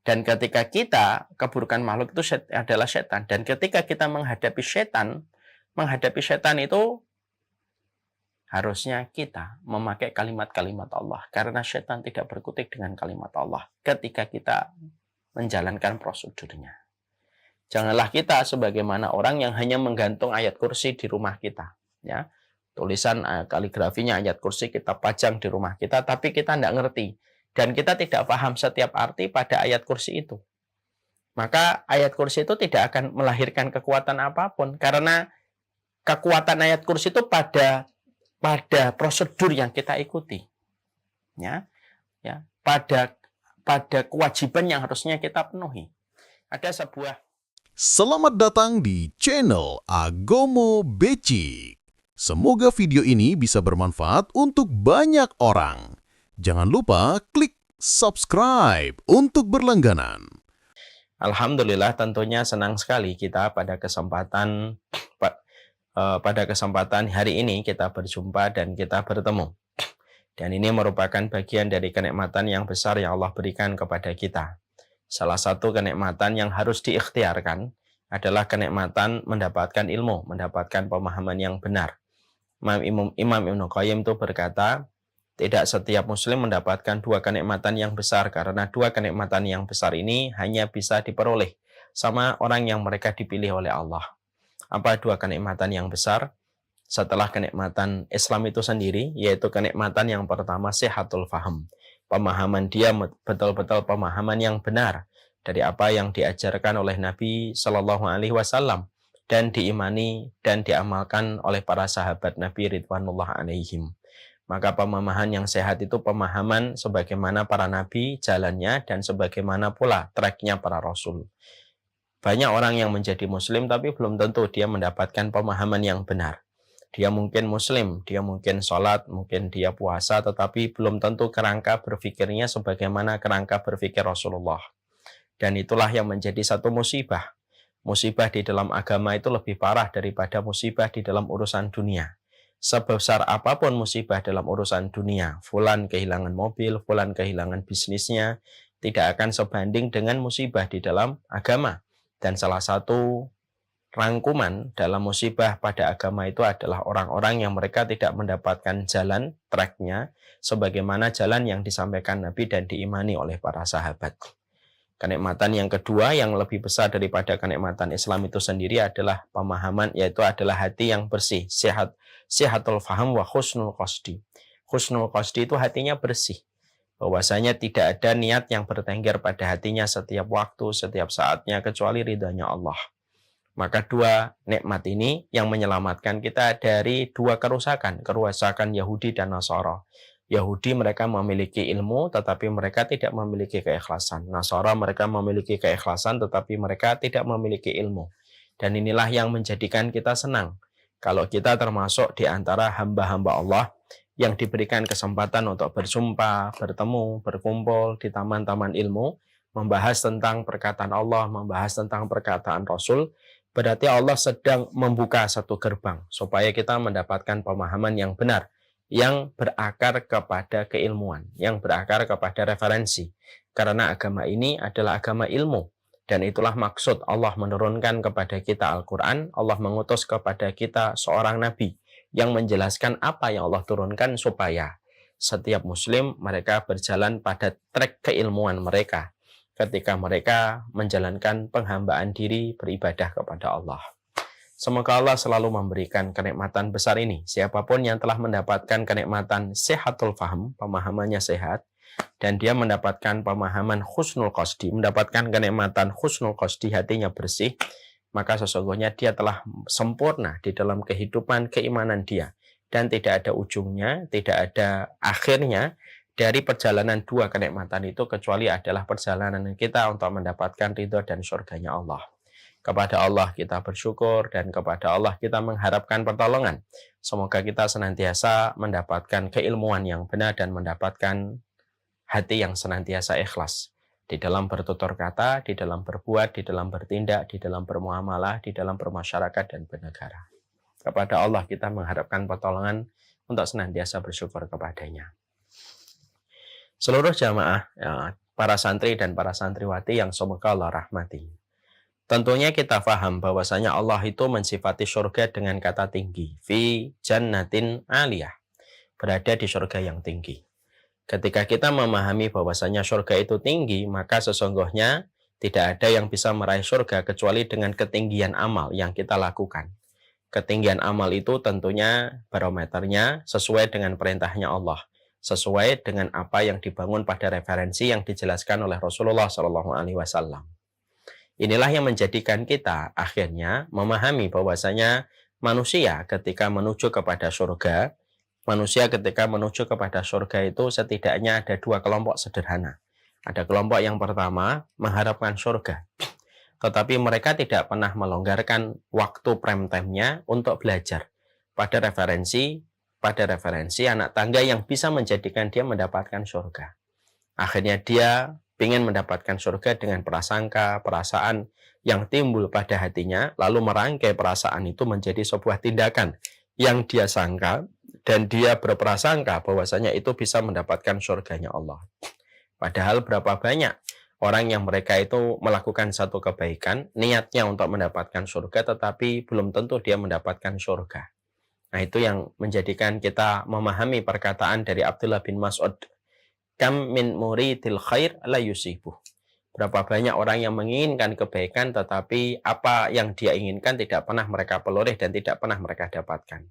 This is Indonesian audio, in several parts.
Dan ketika kita, keburukan makhluk itu adalah setan. Dan ketika kita menghadapi setan itu harusnya kita memakai kalimat-kalimat Allah. Karena setan tidak berkutik dengan kalimat Allah ketika kita menjalankan prosedurnya. Janganlah kita sebagaimana orang yang hanya menggantung ayat kursi di rumah kita. Ya, tulisan kaligrafinya ayat kursi kita pajang di rumah kita, tapi kita tidak ngerti. Dan kita tidak paham setiap arti pada ayat kursi itu. Maka ayat kursi itu tidak akan melahirkan kekuatan apapun. Karena kekuatan ayat kursi itu pada prosedur yang kita ikuti. Ya, pada kewajiban yang harusnya kita penuhi. Ada sebuah. Selamat datang di channel Agomo Becik. Semoga video ini bisa bermanfaat untuk banyak orang. Jangan lupa klik subscribe untuk berlangganan. Alhamdulillah, tentunya senang sekali kita pada kesempatan hari ini kita berjumpa dan kita bertemu. Dan ini merupakan bagian dari kenikmatan yang besar yang Allah berikan kepada kita. Salah satu kenikmatan yang harus diikhtiarkan adalah kenikmatan mendapatkan ilmu, mendapatkan pemahaman yang benar. Imam Ibnu Qayyim itu berkata, tidak setiap muslim mendapatkan dua kenikmatan yang besar, karena dua kenikmatan yang besar ini hanya bisa diperoleh sama orang yang mereka dipilih oleh Allah. Apa dua kenikmatan yang besar? Setelah kenikmatan Islam itu sendiri, yaitu kenikmatan yang pertama, sihatul faham. Pemahaman dia betul-betul pemahaman yang benar dari apa yang diajarkan oleh Nabi Shallallahu Alaihi Wasallam dan diimani dan diamalkan oleh para sahabat Nabi Ridwanullah alaihim. Maka pemahaman yang sehat itu pemahaman sebagaimana para nabi jalannya dan sebagaimana pula tracknya para rasul. Banyak orang yang menjadi muslim tapi belum tentu dia mendapatkan pemahaman yang benar. Dia mungkin muslim, dia mungkin sholat, mungkin dia puasa, tetapi belum tentu kerangka berpikirnya sebagaimana kerangka berpikir Rasulullah. Dan itulah yang menjadi satu musibah. Musibah di dalam agama itu lebih parah daripada musibah di dalam urusan dunia. Sebesar apapun musibah dalam urusan dunia, fulan kehilangan mobil, fulan kehilangan bisnisnya, tidak akan sebanding dengan musibah di dalam agama. Dan salah satu rangkuman dalam musibah pada agama itu adalah orang-orang yang mereka tidak mendapatkan jalan, tracknya, sebagaimana jalan yang disampaikan Nabi dan diimani oleh para sahabat. Kenikmatan yang kedua yang lebih besar daripada kenikmatan Islam itu sendiri adalah pemahaman, yaitu adalah hati yang bersih, sihatul faham wa husnul qasdi. Husnul qasdi itu hatinya bersih, bahwasanya tidak ada niat yang bertengger pada hatinya setiap waktu, setiap saatnya, kecuali ridhanya Allah. Maka dua nikmat ini yang menyelamatkan kita dari dua kerusakan Yahudi dan Nasara. Yahudi mereka memiliki ilmu tetapi mereka tidak memiliki keikhlasan. Nasara mereka memiliki keikhlasan tetapi mereka tidak memiliki ilmu. Dan inilah yang menjadikan kita senang kalau kita termasuk di antara hamba-hamba Allah yang diberikan kesempatan untuk berjumpa, bertemu, berkumpul di taman-taman ilmu, membahas tentang perkataan Allah, membahas tentang perkataan Rasul. Berarti Allah sedang membuka satu gerbang supaya kita mendapatkan pemahaman yang benar, yang berakar kepada keilmuan, yang berakar kepada referensi. Karena agama ini adalah agama ilmu. Dan itulah maksud Allah menurunkan kepada kita Al-Quran. Allah mengutus kepada kita seorang Nabi yang menjelaskan apa yang Allah turunkan supaya setiap muslim mereka berjalan pada trek keilmuan mereka ketika mereka menjalankan penghambaan diri beribadah kepada Allah. Semoga Allah selalu memberikan kenikmatan besar ini. Siapapun yang telah mendapatkan kenikmatan sehatul faham, pemahamannya sehat, dan dia mendapatkan pemahaman husnul qasdi, mendapatkan kenikmatan husnul qasdi, hatinya bersih, maka sesungguhnya dia telah sempurna di dalam kehidupan keimanan dia. Dan tidak ada ujungnya, tidak ada akhirnya dari perjalanan dua kenikmatan itu, kecuali adalah perjalanan kita untuk mendapatkan ridho dan surganya Allah. Kepada Allah kita bersyukur dan kepada Allah kita mengharapkan pertolongan. Semoga kita senantiasa mendapatkan keilmuan yang benar dan mendapatkan hati yang senantiasa ikhlas di dalam bertutur kata, di dalam berbuat, di dalam bertindak, di dalam bermuamalah, di dalam bermasyarakat dan bernegara. Kepada Allah kita mengharapkan pertolongan untuk senantiasa bersyukur kepadanya. Seluruh jamaah para santri dan para santriwati yang semoga Allah rahmati. Tentunya kita paham bahwasanya Allah itu mensifati surga dengan kata tinggi. Fi jannatin aliyah. Berada di surga yang tinggi. Ketika kita memahami bahwasanya surga itu tinggi, maka sesungguhnya tidak ada yang bisa meraih surga kecuali dengan ketinggian amal yang kita lakukan. Ketinggian amal itu tentunya barometernya sesuai dengan perintahnya Allah, sesuai dengan apa yang dibangun pada referensi yang dijelaskan oleh Rasulullah SAW. Inilah yang menjadikan kita akhirnya memahami bahwasanya manusia ketika menuju kepada surga itu setidaknya ada dua kelompok sederhana. Ada kelompok yang pertama mengharapkan surga, tetapi mereka tidak pernah melonggarkan waktu prime time-nya untuk belajar pada referensi anak tangga yang bisa menjadikan dia mendapatkan surga. Akhirnya dia ingin mendapatkan surga dengan prasangka, perasaan yang timbul pada hatinya, lalu merangkai perasaan itu menjadi sebuah tindakan yang dia sangka dan dia berprasangka bahwasanya itu bisa mendapatkan surganya Allah. Padahal berapa banyak orang yang mereka itu melakukan satu kebaikan, niatnya untuk mendapatkan surga, tetapi belum tentu dia mendapatkan surga. Nah, itu yang menjadikan kita memahami perkataan dari Abdullah bin Mas'ud, kam min muridil khair la yusibuh. Berapa banyak orang yang menginginkan kebaikan, tetapi apa yang dia inginkan tidak pernah mereka peroleh dan tidak pernah mereka dapatkan.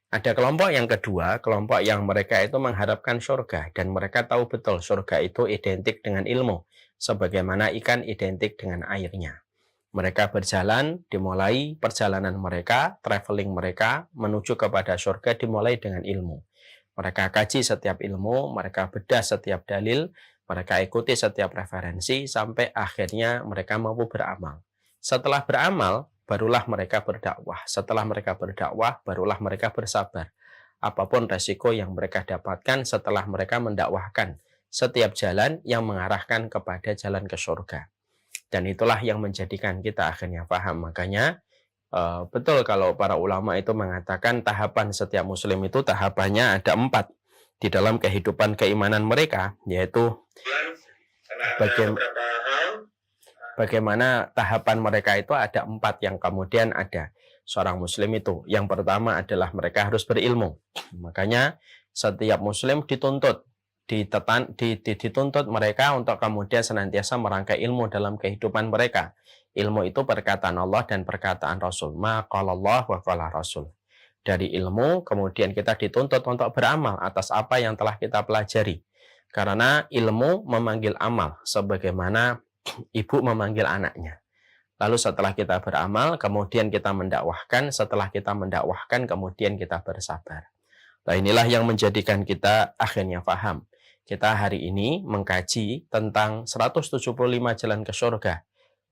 Ada kelompok yang kedua, kelompok yang mereka itu mengharapkan surga, dan mereka tahu betul surga itu identik dengan ilmu, sebagaimana ikan identik dengan airnya. Mereka berjalan, dimulai perjalanan mereka, traveling mereka menuju kepada surga dimulai dengan ilmu. Mereka kaji setiap ilmu, mereka bedah setiap dalil, mereka ikuti setiap referensi, sampai akhirnya mereka mampu beramal. Setelah beramal, barulah mereka berdakwah. Setelah mereka berdakwah, barulah mereka bersabar. Apapun resiko yang mereka dapatkan setelah mereka mendakwahkan setiap jalan yang mengarahkan kepada jalan ke surga. Dan itulah yang menjadikan kita akhirnya paham. Makanya betul kalau para ulama itu mengatakan tahapan setiap muslim itu tahapannya ada 4 di dalam kehidupan keimanan mereka, yaitu bagaimana tahapan mereka itu ada 4 yang kemudian ada seorang muslim itu. Yang pertama adalah mereka harus berilmu. Makanya setiap muslim dituntut mereka untuk kemudian senantiasa merangkai ilmu dalam kehidupan mereka. Ilmu itu perkataan Allah dan perkataan Rasul. Ma qala Allah wa qala Rasul. Dari ilmu kemudian kita dituntut untuk beramal atas apa yang telah kita pelajari. Karena ilmu memanggil amal sebagaimana ibu memanggil anaknya. Lalu setelah kita beramal, kemudian kita mendakwahkan. Setelah kita mendakwahkan, kemudian kita bersabar. Nah, inilah yang menjadikan kita akhirnya paham. Kita hari ini mengkaji tentang 175 jalan ke surga.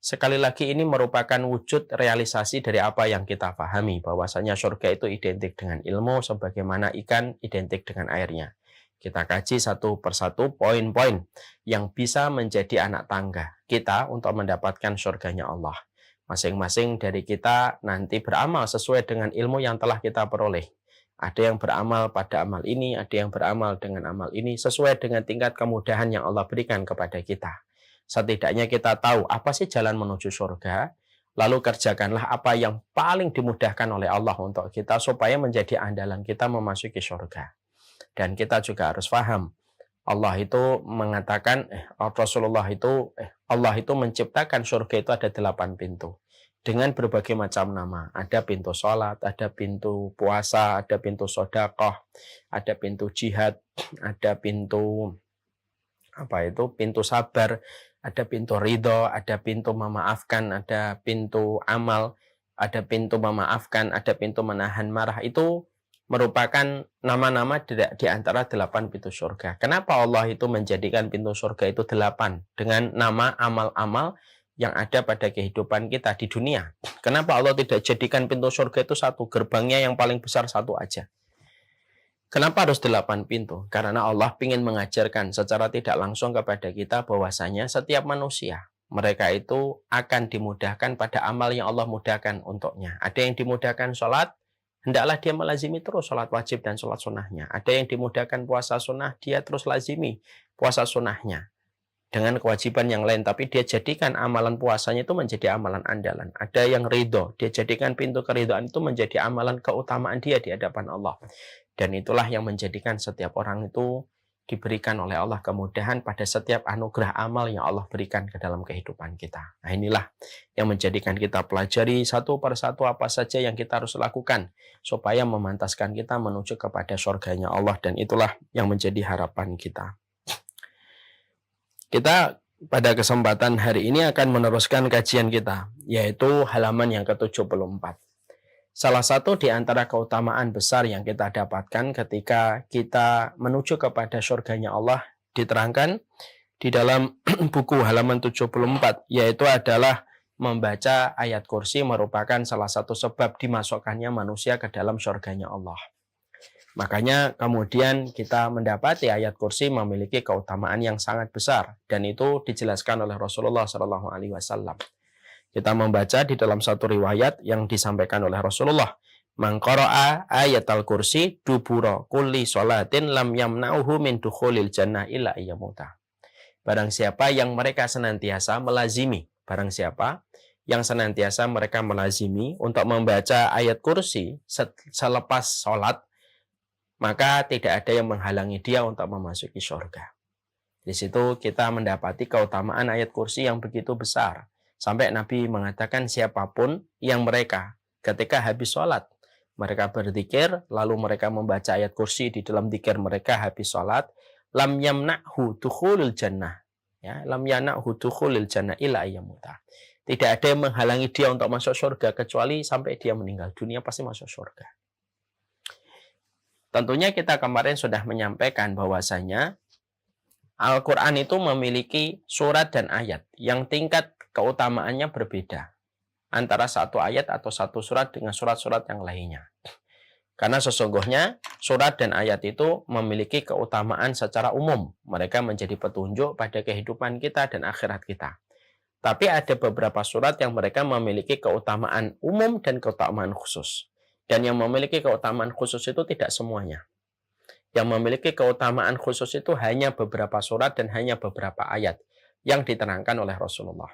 Sekali lagi ini merupakan wujud realisasi dari apa yang kita pahami. Bahwasanya surga itu identik dengan ilmu, sebagaimana ikan identik dengan airnya. Kita kaji satu persatu poin-poin yang bisa menjadi anak tangga kita untuk mendapatkan surganya Allah. Masing-masing dari kita nanti beramal sesuai dengan ilmu yang telah kita peroleh. Ada yang beramal pada amal ini, ada yang beramal dengan amal ini, sesuai dengan tingkat kemudahan yang Allah berikan kepada kita. Setidaknya kita tahu apa sih jalan menuju surga, lalu kerjakanlah apa yang paling dimudahkan oleh Allah untuk kita, supaya menjadi andalan kita memasuki surga. Dan kita juga harus paham, Allah itu mengatakan, Allah itu menciptakan surga itu ada 8 pintu. Dengan berbagai macam nama. Ada pintu sholat, ada pintu puasa, ada pintu sedekah, ada pintu jihad, ada pintu pintu sabar, ada pintu ridho, ada pintu memaafkan, ada pintu amal, ada pintu memaafkan, ada pintu menahan marah. Itu merupakan nama-nama di antara 8 pintu surga. Kenapa Allah itu menjadikan pintu surga itu 8 dengan nama amal-amal yang ada pada kehidupan kita di dunia? Kenapa Allah tidak jadikan pintu surga itu 1, gerbangnya yang paling besar 1 aja? Kenapa harus 8 pintu? Karena Allah ingin mengajarkan secara tidak langsung kepada kita bahwasanya setiap manusia, mereka itu akan dimudahkan pada amal yang Allah mudahkan untuknya. Ada yang dimudahkan sholat, hendaklah dia melazimi terus sholat wajib dan sholat sunnahnya. Ada yang dimudahkan puasa sunnah, dia terus lazimi puasa sunnahnya. dengan kewajiban yang lain, tapi dia jadikan amalan puasanya itu menjadi amalan andalan. Ada yang ridho, dia jadikan pintu keridhaan itu menjadi amalan keutamaan dia di hadapan Allah. Dan itulah yang menjadikan setiap orang itu diberikan oleh Allah kemudahan pada setiap anugerah amal yang Allah berikan ke dalam kehidupan kita. Nah, inilah yang menjadikan kita pelajari satu persatu apa saja yang kita harus lakukan supaya memantaskan kita menuju kepada surganya Allah, dan itulah yang menjadi harapan kita. Kita pada kesempatan hari ini akan meneruskan kajian kita, yaitu halaman yang ke-74. Salah satu di antara keutamaan besar yang kita dapatkan ketika kita menuju kepada surganya Allah diterangkan di dalam buku halaman 74, yaitu adalah membaca ayat kursi merupakan salah satu sebab dimasukkannya manusia ke dalam surganya Allah. Makanya kemudian kita mendapati ayat kursi memiliki keutamaan yang sangat besar, dan itu dijelaskan oleh Rasulullah SAW. Kita membaca di dalam satu riwayat yang disampaikan oleh Rasulullah, "Man qara'a ayatal kursi dubura kulli sholatin lam yamna'uhu min dukhulil jannah illa ayyamuta." Barang siapa yang mereka senantiasa melazimi, mereka melazimi untuk membaca ayat kursi selepas sholat, maka tidak ada yang menghalangi dia untuk memasuki surga. Di situ kita mendapati keutamaan ayat kursi yang begitu besar. Sampai Nabi mengatakan siapapun yang mereka ketika habis sholat, mereka berzikir, lalu mereka membaca ayat kursi di dalam zikir mereka habis sholat, lam yamna'hu dukhulil jannah. Ya, lam yamna'hu dukhulil jannah illa ayyamuta. Tidak ada yang menghalangi dia untuk masuk surga kecuali sampai dia meninggal dunia pasti masuk surga. Tentunya kita kemarin sudah menyampaikan bahwasanya Al-Quran itu memiliki surat dan ayat yang tingkat keutamaannya berbeda antara satu ayat atau satu surat dengan surat-surat yang lainnya. Karena sesungguhnya surat dan ayat itu memiliki keutamaan secara umum. Mereka menjadi petunjuk pada kehidupan kita dan akhirat kita. Tapi ada beberapa surat yang mereka memiliki keutamaan umum dan keutamaan khusus. Dan yang memiliki keutamaan khusus itu tidak semuanya. Yang memiliki keutamaan khusus itu hanya beberapa surat dan hanya beberapa ayat yang diterangkan oleh Rasulullah.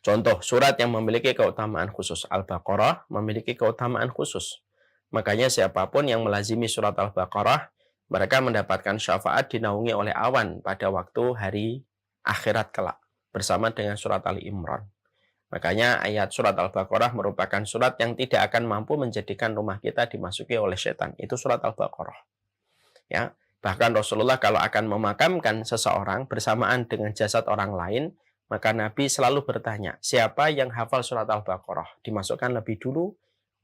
Contoh, surat yang memiliki keutamaan khusus, Al-Baqarah memiliki keutamaan khusus. Makanya siapapun yang melazimi surat Al-Baqarah, mereka mendapatkan syafaat dinaungi oleh awan pada waktu hari akhirat kelak, bersama dengan surat Ali Imran. Makanya ayat surat Al-Baqarah merupakan surat yang tidak akan mampu menjadikan rumah kita dimasuki oleh setan. Itu surat Al-Baqarah. Ya, bahkan Rasulullah kalau akan memakamkan seseorang bersamaan dengan jasad orang lain, maka Nabi selalu bertanya, siapa yang hafal surat Al-Baqarah? Dimasukkan lebih dulu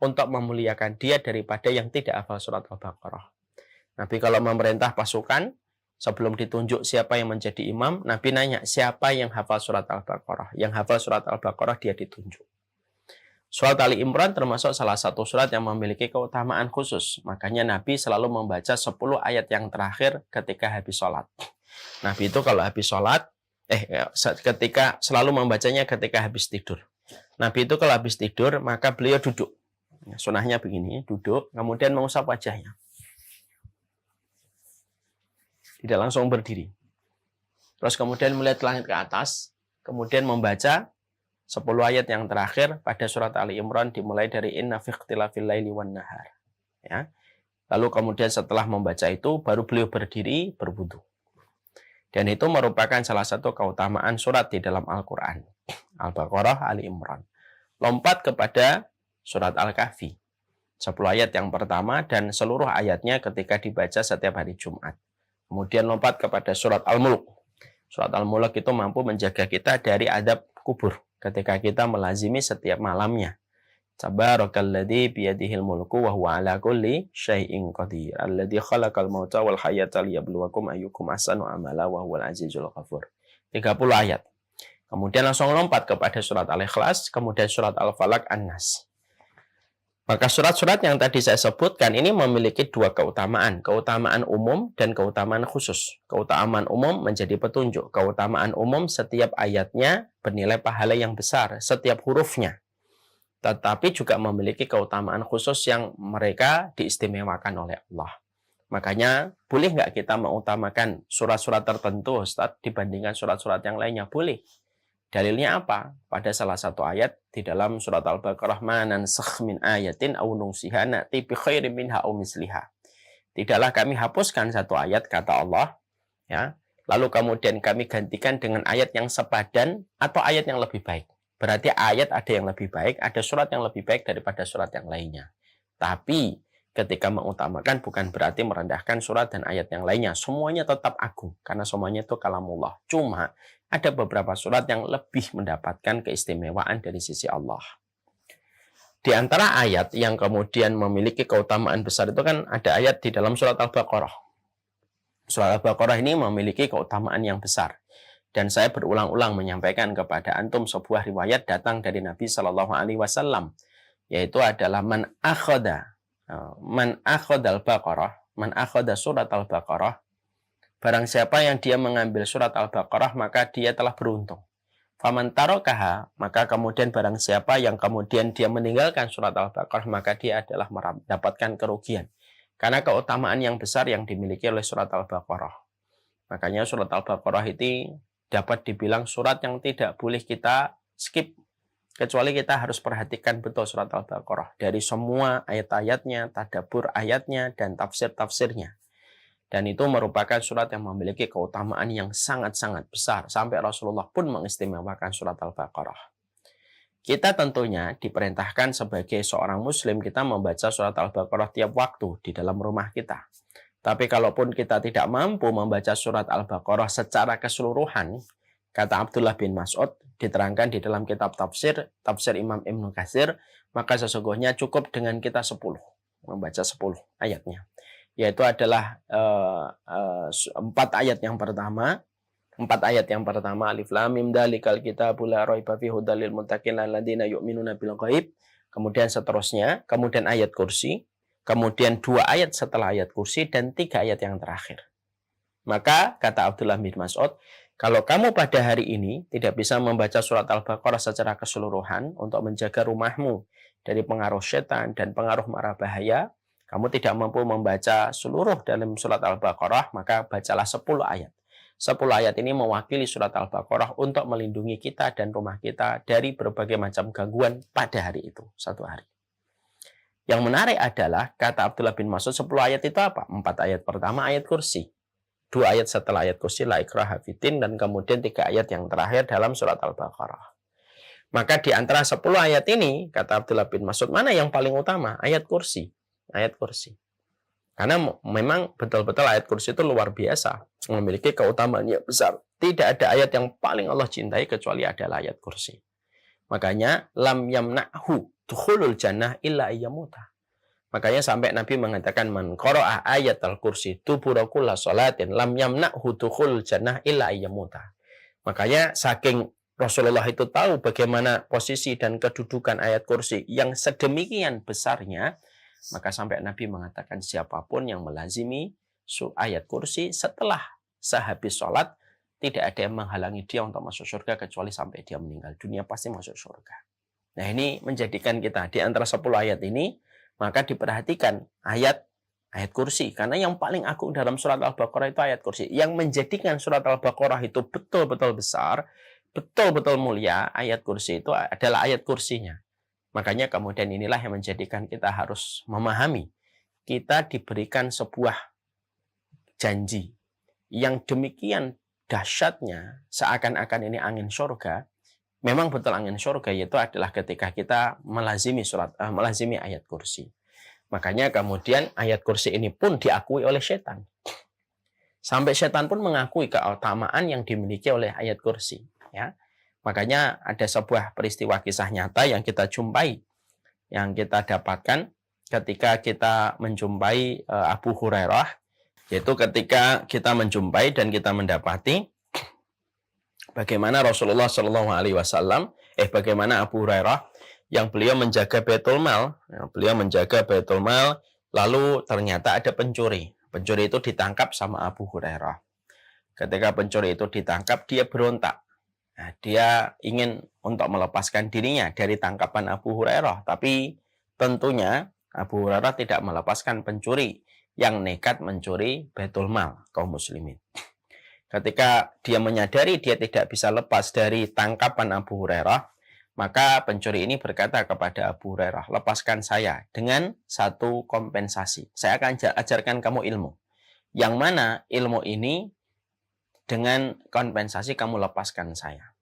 untuk memuliakan dia daripada yang tidak hafal surat Al-Baqarah. Nabi kalau memerintah pasukan, sebelum ditunjuk siapa yang menjadi imam, Nabi nanya, siapa yang hafal surat Al-Baqarah? Yang hafal surat Al-Baqarah dia ditunjuk. Surat Ali Imran termasuk salah satu surat yang memiliki keutamaan khusus. Makanya Nabi selalu membaca 10 ayat yang terakhir ketika habis sholat. Nabi itu kalau habis sholat, ketika selalu membacanya ketika habis tidur. Nabi itu kalau habis tidur, maka beliau duduk. Sunahnya begini, duduk, kemudian mengusap wajahnya. Tidak langsung berdiri. Terus kemudian melihat langit ke atas, kemudian membaca 10 ayat yang terakhir pada surat Ali Imran dimulai dari inna fi ikhtilafil laili wan nahar. Ya. Lalu kemudian setelah membaca itu baru beliau berdiri berwudu. Dan itu merupakan salah satu keutamaan surat di dalam Al-Quran. Al-Baqarah, Ali Imran. Lompat kepada surat Al-Kahfi. 10 ayat yang pertama dan seluruh ayatnya ketika dibaca setiap hari Jumat. Kemudian lompat kepada surat Al-Mulk. Surat Al-Mulk itu mampu menjaga kita dari adab kubur ketika kita melazimi setiap malamnya. Tabarakalladzi biyadihil mulku wa huwa ala kulli syai'in qadir. Alladzi khalaqal mauta wal hayata liyabluwakum ayyukum ahsanu amala wa huwal azizul ghafur. 30 ayat. Kemudian langsung lompat kepada surat Al-Ikhlas, kemudian surat Al-Falaq, An-Nas. Maka surat-surat yang tadi saya sebutkan ini memiliki dua keutamaan. Keutamaan umum dan keutamaan khusus. Keutamaan umum menjadi petunjuk. Keutamaan umum setiap ayatnya bernilai pahala yang besar. Setiap hurufnya. Tetapi juga memiliki keutamaan khusus yang mereka diistimewakan oleh Allah. Makanya boleh nggak kita mengutamakan surat-surat tertentu Ustaz dibandingkan surat-surat yang lainnya? Boleh. Dalilnya apa? Pada salah satu ayat di dalam surat Al-Baqarah, "Ma nansakh min ayatin aw nunsiha na'ti bi khairin minha aw misliha." Tidaklah kami hapuskan satu ayat, kata Allah, ya, lalu kemudian kami gantikan dengan ayat yang sepadan atau ayat yang lebih baik. Berarti ayat ada yang lebih baik, ada surat yang lebih baik daripada surat yang lainnya. Tapi ketika mengutamakan bukan berarti merendahkan surat dan ayat yang lainnya. Semuanya tetap agung karena semuanya itu kalamullah. Cuma ada beberapa surat yang lebih mendapatkan keistimewaan dari sisi Allah. Di antara ayat yang kemudian memiliki keutamaan besar itu kan ada ayat di dalam surat Al-Baqarah. Surat Al-Baqarah ini memiliki keutamaan yang besar. Dan saya berulang-ulang menyampaikan kepada antum sebuah riwayat datang dari Nabi Shallallahu Alaihi Wasallam, yaitu adalah man akhada al-Baqarah, man akhada surat Al-Baqarah, barang siapa yang dia mengambil surat Al-Baqarah maka dia telah beruntung. Faman tarokaha, maka kemudian barang siapa yang kemudian dia meninggalkan surat Al-Baqarah maka dia adalah mendapatkan kerugian. Karena keutamaan yang besar yang dimiliki oleh surat Al-Baqarah. Makanya surat Al-Baqarah itu dapat dibilang surat yang tidak boleh kita skip. Kecuali kita harus perhatikan betul surat Al-Baqarah. Dari semua ayat-ayatnya, tadabbur ayatnya, dan tafsir-tafsirnya. Dan itu merupakan surat yang memiliki keutamaan yang sangat-sangat besar. Sampai Rasulullah pun mengistimewakan surat Al-Baqarah. Kita tentunya diperintahkan sebagai seorang muslim, kita membaca surat Al-Baqarah tiap waktu di dalam rumah kita. Tapi kalaupun kita tidak mampu membaca surat Al-Baqarah secara keseluruhan, kata Abdullah bin Mas'ud, diterangkan di dalam kitab tafsir Imam Ibnu Katsir, maka sesungguhnya cukup dengan kita 10, membaca 10 ayatnya. Yaitu adalah 4 ayat yang pertama, Alif Lam Mim Dzalikal Kitabul La Raiba Fihi Hudal lil Muttaqin alladzina yu'minuna bil ghaib, kemudian seterusnya, kemudian ayat kursi, kemudian 2 ayat setelah ayat kursi, dan 3 ayat yang terakhir. Maka kata Abdullah bin Mas'ud, kalau kamu pada hari ini tidak bisa membaca surat Al-Baqarah secara keseluruhan untuk menjaga rumahmu dari pengaruh setan dan pengaruh mara bahaya, kamu tidak mampu membaca seluruh dalam surat Al-Baqarah, maka bacalah 10 ayat. 10 ayat ini mewakili surat Al-Baqarah untuk melindungi kita dan rumah kita dari berbagai macam gangguan pada hari itu, satu hari. Yang menarik adalah, kata Abdullah bin Mas'ud, 10 ayat itu apa? 4 ayat pertama ayat kursi. 2 ayat setelah ayat kursi, la ikraha fiddin, dan kemudian 3 ayat yang terakhir dalam surat Al-Baqarah. Maka di antara 10 ayat ini, kata Abdullah bin Mas'ud, mana yang paling utama? Ayat kursi. Ayat kursi. Karena memang betul-betul ayat kursi itu luar biasa. Memiliki keutamaan yang besar. Tidak ada ayat yang paling Allah cintai kecuali adalah ayat kursi. Makanya, lam yamna'hu dukhulul jannah illa ayyamuta. Makanya sampai Nabi mengatakan, man qara'a ayatal kursi dubura kulla sholatin lam yamna'hu dukhulul jannah illa ayyamuta. Makanya saking Rasulullah itu tahu bagaimana posisi dan kedudukan ayat kursi yang sedemikian besarnya, maka sampai Nabi mengatakan siapapun yang melazimi ayat kursi setelah sehabis sholat, tidak ada yang menghalangi dia untuk masuk surga kecuali sampai dia meninggal dunia pasti masuk surga. Nah, ini menjadikan kita di antara 10 ayat ini, maka diperhatikan ayat kursi. Karena yang paling agung dalam surat Al-Baqarah itu ayat kursi. Yang menjadikan surat Al-Baqarah itu betul-betul besar, betul-betul mulia, ayat kursi itu adalah ayat kursinya. Makanya kemudian inilah yang menjadikan kita harus memahami. Kita diberikan sebuah janji yang demikian dahsyatnya, seakan-akan ini angin surga. Memang betul angin surga, yaitu adalah ketika kita melazimi ayat kursi. Makanya kemudian ayat kursi ini pun diakui oleh setan. Sampai setan pun mengakui keutamaan yang dimiliki oleh ayat kursi. Ya. Makanya ada sebuah peristiwa kisah nyata yang kita jumpai, yang kita dapatkan ketika kita menjumpai Abu Hurairah, yaitu ketika kita menjumpai dan kita mendapati bagaimana Rasulullah Shallallahu Alaihi Wasallam, bagaimana Abu Hurairah yang beliau menjaga Baitul Mal, lalu ternyata ada pencuri. Pencuri itu ditangkap sama Abu Hurairah. Ketika pencuri itu ditangkap, dia berontak. Nah, dia ingin untuk melepaskan dirinya dari tangkapan Abu Hurairah, tapi tentunya Abu Hurairah tidak melepaskan pencuri yang nekat mencuri Baitul Mal kaum muslimin. Ketika dia menyadari dia tidak bisa lepas dari tangkapan Abu Hurairah, maka pencuri ini berkata kepada Abu Hurairah, lepaskan saya dengan satu kompensasi. Saya akan ajarkan kamu ilmu. Yang mana ilmu ini dengan kompensasi kamu lepaskan saya.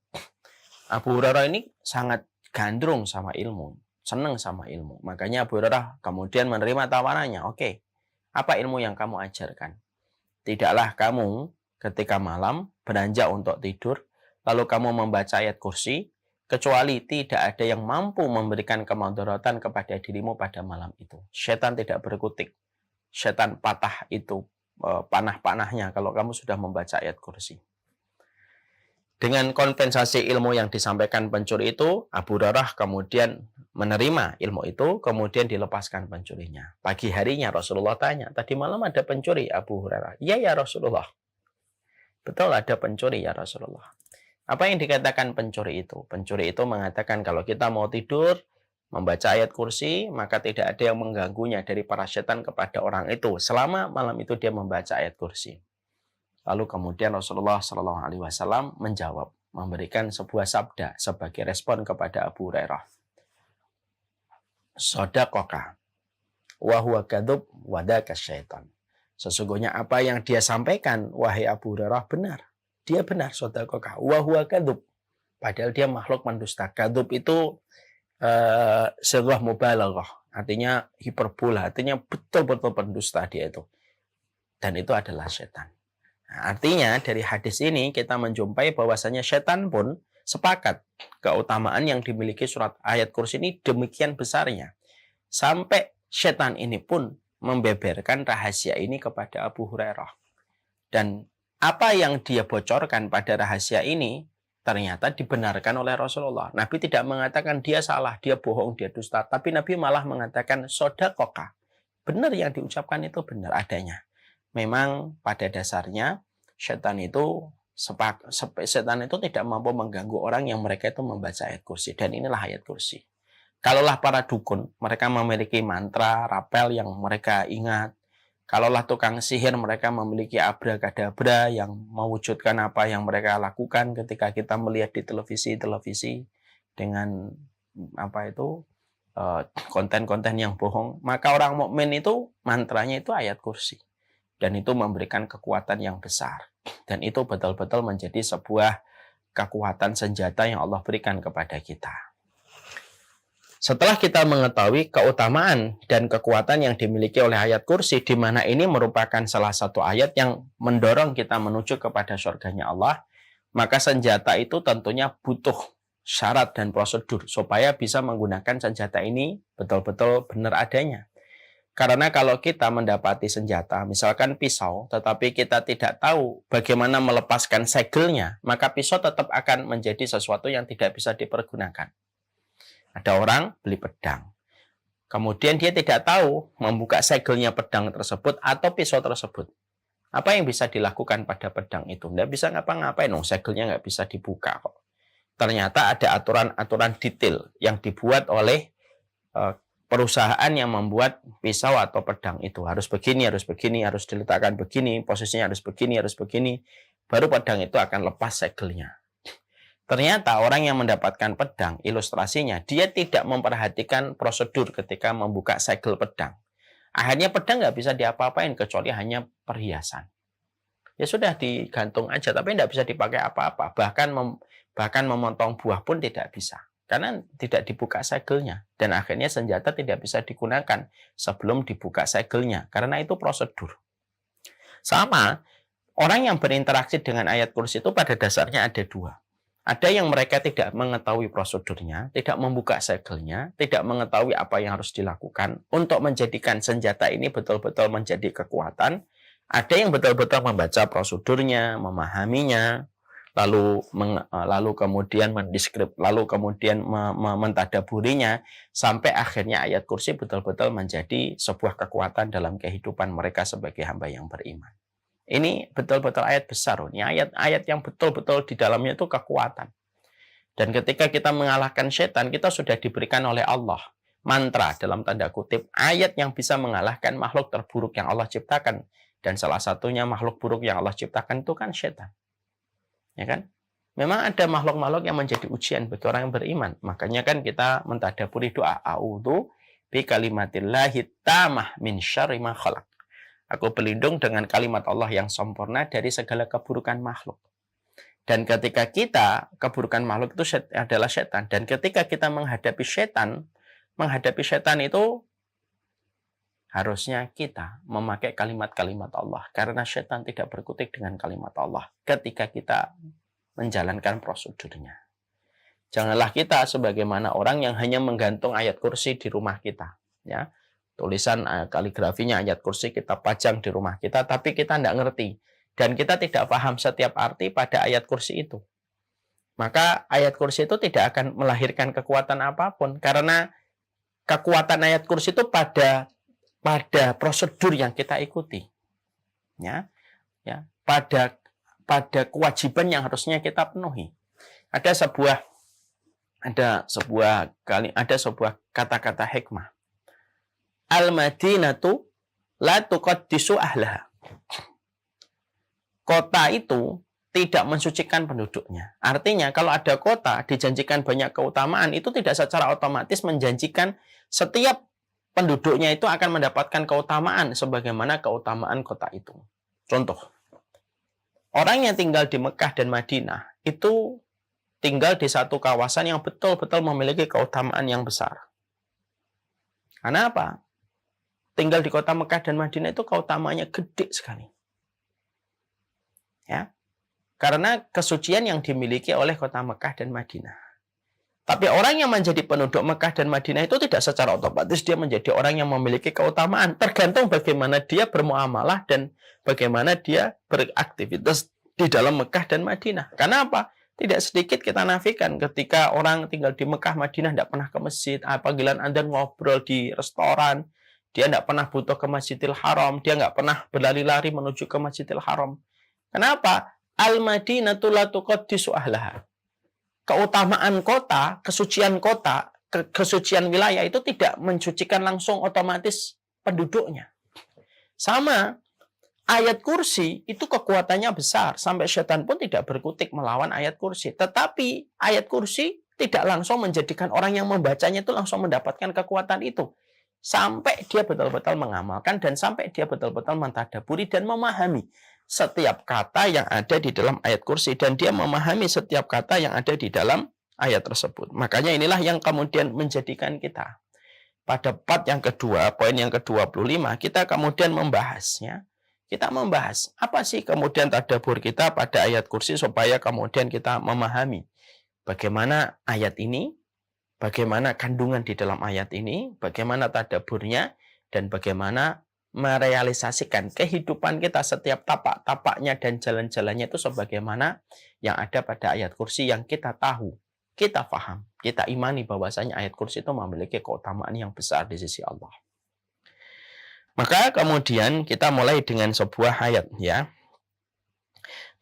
Abu Hurairah ini sangat gandrung sama ilmu, senang sama ilmu. Makanya Abu Hurairah kemudian menerima tawarannya. Oke, apa ilmu yang kamu ajarkan? Tidaklah kamu ketika malam beranjak untuk tidur, lalu kamu membaca ayat kursi, kecuali tidak ada yang mampu memberikan kemudaratan kepada dirimu pada malam itu. Setan tidak berkutik. Setan patah itu panah-panahnya kalau kamu sudah membaca ayat kursi. Dengan kompensasi ilmu yang disampaikan pencuri itu, Abu Hurairah kemudian menerima ilmu itu, kemudian dilepaskan pencurinya. Pagi harinya Rasulullah tanya, tadi malam ada pencuri Abu Hurairah? Iya ya Rasulullah. Betul ada pencuri ya Rasulullah. Apa yang dikatakan pencuri itu? Pencuri itu mengatakan kalau kita mau tidur, membaca ayat kursi, maka tidak ada yang mengganggunya dari para setan kepada orang itu selama malam itu dia membaca ayat kursi. Lalu kemudian Rasulullah SAW menjawab, memberikan sebuah sabda sebagai respon kepada Abu Hurairah. Shadaqaka wa huwa kadzub wa dzaka syaitan. Sesungguhnya apa yang dia sampaikan, wahai Abu Hurairah, benar. Dia benar, shadaqaka wa huwa kadzub. Padahal dia makhluk mendusta. Kadzub itu sebuah mubalaghah, artinya hiperbola, artinya betul-betul pendusta dia itu. Dan itu adalah setan. Nah, artinya dari hadis ini kita menjumpai bahwasanya setan pun sepakat keutamaan yang dimiliki surat ayat kursi ini demikian besarnya. Sampai setan ini pun membeberkan rahasia ini kepada Abu Hurairah. Dan apa yang dia bocorkan pada rahasia ini ternyata dibenarkan oleh Rasulullah. Nabi tidak mengatakan dia salah, dia bohong, dia dusta. Tapi Nabi malah mengatakan shadaqaka. Benar yang diucapkan itu benar adanya. Memang pada dasarnya setan itu tidak mampu mengganggu orang yang mereka itu membaca ayat kursi. Dan inilah ayat kursi. Kalaulah para dukun, mereka memiliki mantra, rapel yang mereka ingat. Kalaulah tukang sihir, mereka memiliki abrakadabra yang mewujudkan apa yang mereka lakukan ketika kita melihat di televisi dengan konten-konten yang bohong. Maka orang mukmin itu mantranya itu ayat kursi. Dan itu memberikan kekuatan yang besar. Dan itu betul-betul menjadi sebuah kekuatan senjata yang Allah berikan kepada kita. Setelah kita mengetahui keutamaan dan kekuatan yang dimiliki oleh ayat kursi, di mana ini merupakan salah satu ayat yang mendorong kita menuju kepada surganya Allah, maka senjata itu tentunya butuh syarat dan prosedur supaya bisa menggunakan senjata ini betul-betul benar adanya. Karena kalau kita mendapati senjata, misalkan pisau, tetapi kita tidak tahu bagaimana melepaskan segelnya, maka pisau tetap akan menjadi sesuatu yang tidak bisa dipergunakan. Ada orang beli pedang. Kemudian dia tidak tahu membuka segelnya pedang tersebut atau pisau tersebut. Apa yang bisa dilakukan pada pedang itu? Tidak bisa ngapa-ngapain, segelnya nggak bisa dibuka kok. Ternyata ada aturan-aturan detail yang dibuat oleh perusahaan yang membuat pisau atau pedang itu. Harus begini, harus diletakkan begini, posisinya harus begini. Baru pedang itu akan lepas segelnya. Ternyata orang yang mendapatkan pedang, ilustrasinya, dia tidak memperhatikan prosedur ketika membuka segel pedang. Akhirnya pedang nggak bisa diapa-apain, kecuali hanya perhiasan. Ya sudah digantung aja, tapi nggak bisa dipakai apa-apa. Bahkan memotong buah pun tidak bisa. Karena tidak dibuka segelnya. Dan akhirnya senjata tidak bisa digunakan sebelum dibuka segelnya. Karena itu prosedur. Sama, orang yang berinteraksi dengan ayat kursi itu pada dasarnya ada dua. Ada yang mereka tidak mengetahui prosedurnya, tidak membuka segelnya, tidak mengetahui apa yang harus dilakukan untuk menjadikan senjata ini betul-betul menjadi kekuatan. Ada yang betul-betul membaca prosedurnya, memahaminya, lalu kemudian mentadaburinya, sampai akhirnya ayat kursi betul-betul menjadi sebuah kekuatan dalam kehidupan mereka sebagai hamba yang beriman. Ini betul-betul ayat besar. Ini ayat-ayat yang betul-betul di dalamnya itu kekuatan. Dan ketika kita mengalahkan setan, kita sudah diberikan oleh Allah mantra dalam tanda kutip, ayat yang bisa mengalahkan makhluk terburuk yang Allah ciptakan. Dan salah satunya makhluk buruk yang Allah ciptakan itu kan syaitan. Ya kan? Memang ada makhluk-makhluk yang menjadi ujian bagi orang yang beriman. Makanya kan kita mentadaburi doa, a'udzu bi kalimatillahi tammah min syarri ma khalaq. Aku berlindung dengan kalimat Allah yang sempurna dari segala keburukan makhluk. Dan ketika kita, keburukan makhluk itu adalah setan. Dan ketika kita menghadapi setan itu harusnya kita memakai kalimat-kalimat Allah. Karena setan tidak berkutik dengan kalimat Allah ketika kita menjalankan prosedurnya. Janganlah kita sebagaimana orang yang hanya menggantung ayat kursi di rumah kita. Ya, tulisan kaligrafinya ayat kursi kita pajang di rumah kita, tapi kita tidak ngerti. Dan kita tidak paham setiap arti pada ayat kursi itu. Maka ayat kursi itu tidak akan melahirkan kekuatan apapun. Karena kekuatan ayat kursi itu pada prosedur yang kita ikuti. Ya, pada kewajiban yang harusnya kita penuhi. Ada sebuah kata-kata hikmah. Al-Madinatu la tuqaddisu ahlaha. Kota itu tidak mensucikan penduduknya. Artinya kalau ada kota dijanjikan banyak keutamaan, itu tidak secara otomatis menjanjikan setiap penduduknya itu akan mendapatkan keutamaan sebagaimana keutamaan kota itu. Contoh, orang yang tinggal di Mekah dan Madinah itu tinggal di satu kawasan yang betul-betul memiliki keutamaan yang besar. Karena apa? Tinggal di kota Mekah dan Madinah itu keutamaannya gede sekali. Ya, karena kesucian yang dimiliki oleh kota Mekah dan Madinah. Tapi orang yang menjadi penduduk Mekah dan Madinah itu tidak secara otomatis dia menjadi orang yang memiliki keutamaan. Tergantung bagaimana dia bermuamalah dan bagaimana dia beraktivitas di dalam Mekah dan Madinah. Karena apa? Tidak sedikit kita nafikan ketika orang tinggal di Mekah, Madinah tidak pernah ke masjid. Panggilan adzan ngobrol di restoran. Dia tidak pernah butuh ke Masjidil Haram. Dia nggak pernah berlari-lari menuju ke Masjidil Haram. Kenapa? Al-Madinatu la tuqaddisu ahlaha. Keutamaan kota, kesucian kota, kesucian wilayah itu tidak mensucikan langsung otomatis penduduknya. Sama, ayat kursi itu kekuatannya besar. Sampai setan pun tidak berkutik melawan ayat kursi. Tetapi ayat kursi tidak langsung menjadikan orang yang membacanya itu langsung mendapatkan kekuatan itu. Sampai dia betul-betul mengamalkan dan sampai dia betul-betul mentadaburi dan memahami setiap kata yang ada di dalam ayat kursi dan dia memahami setiap kata yang ada di dalam ayat tersebut. Makanya inilah yang kemudian menjadikan kita pada part yang kedua, poin yang ke-25, kita kemudian membahasnya. Kita membahas apa sih kemudian tadabbur kita pada ayat kursi supaya kemudian kita memahami bagaimana ayat ini, bagaimana kandungan di dalam ayat ini, bagaimana tadabburnya, dan bagaimana merealisasikan kehidupan kita setiap tapak-tapaknya dan jalan-jalannya itu sebagaimana yang ada pada ayat kursi yang kita tahu, kita paham, kita imani bahwasanya ayat kursi itu memiliki keutamaan yang besar di sisi Allah. Maka kemudian kita mulai dengan sebuah ayat ya.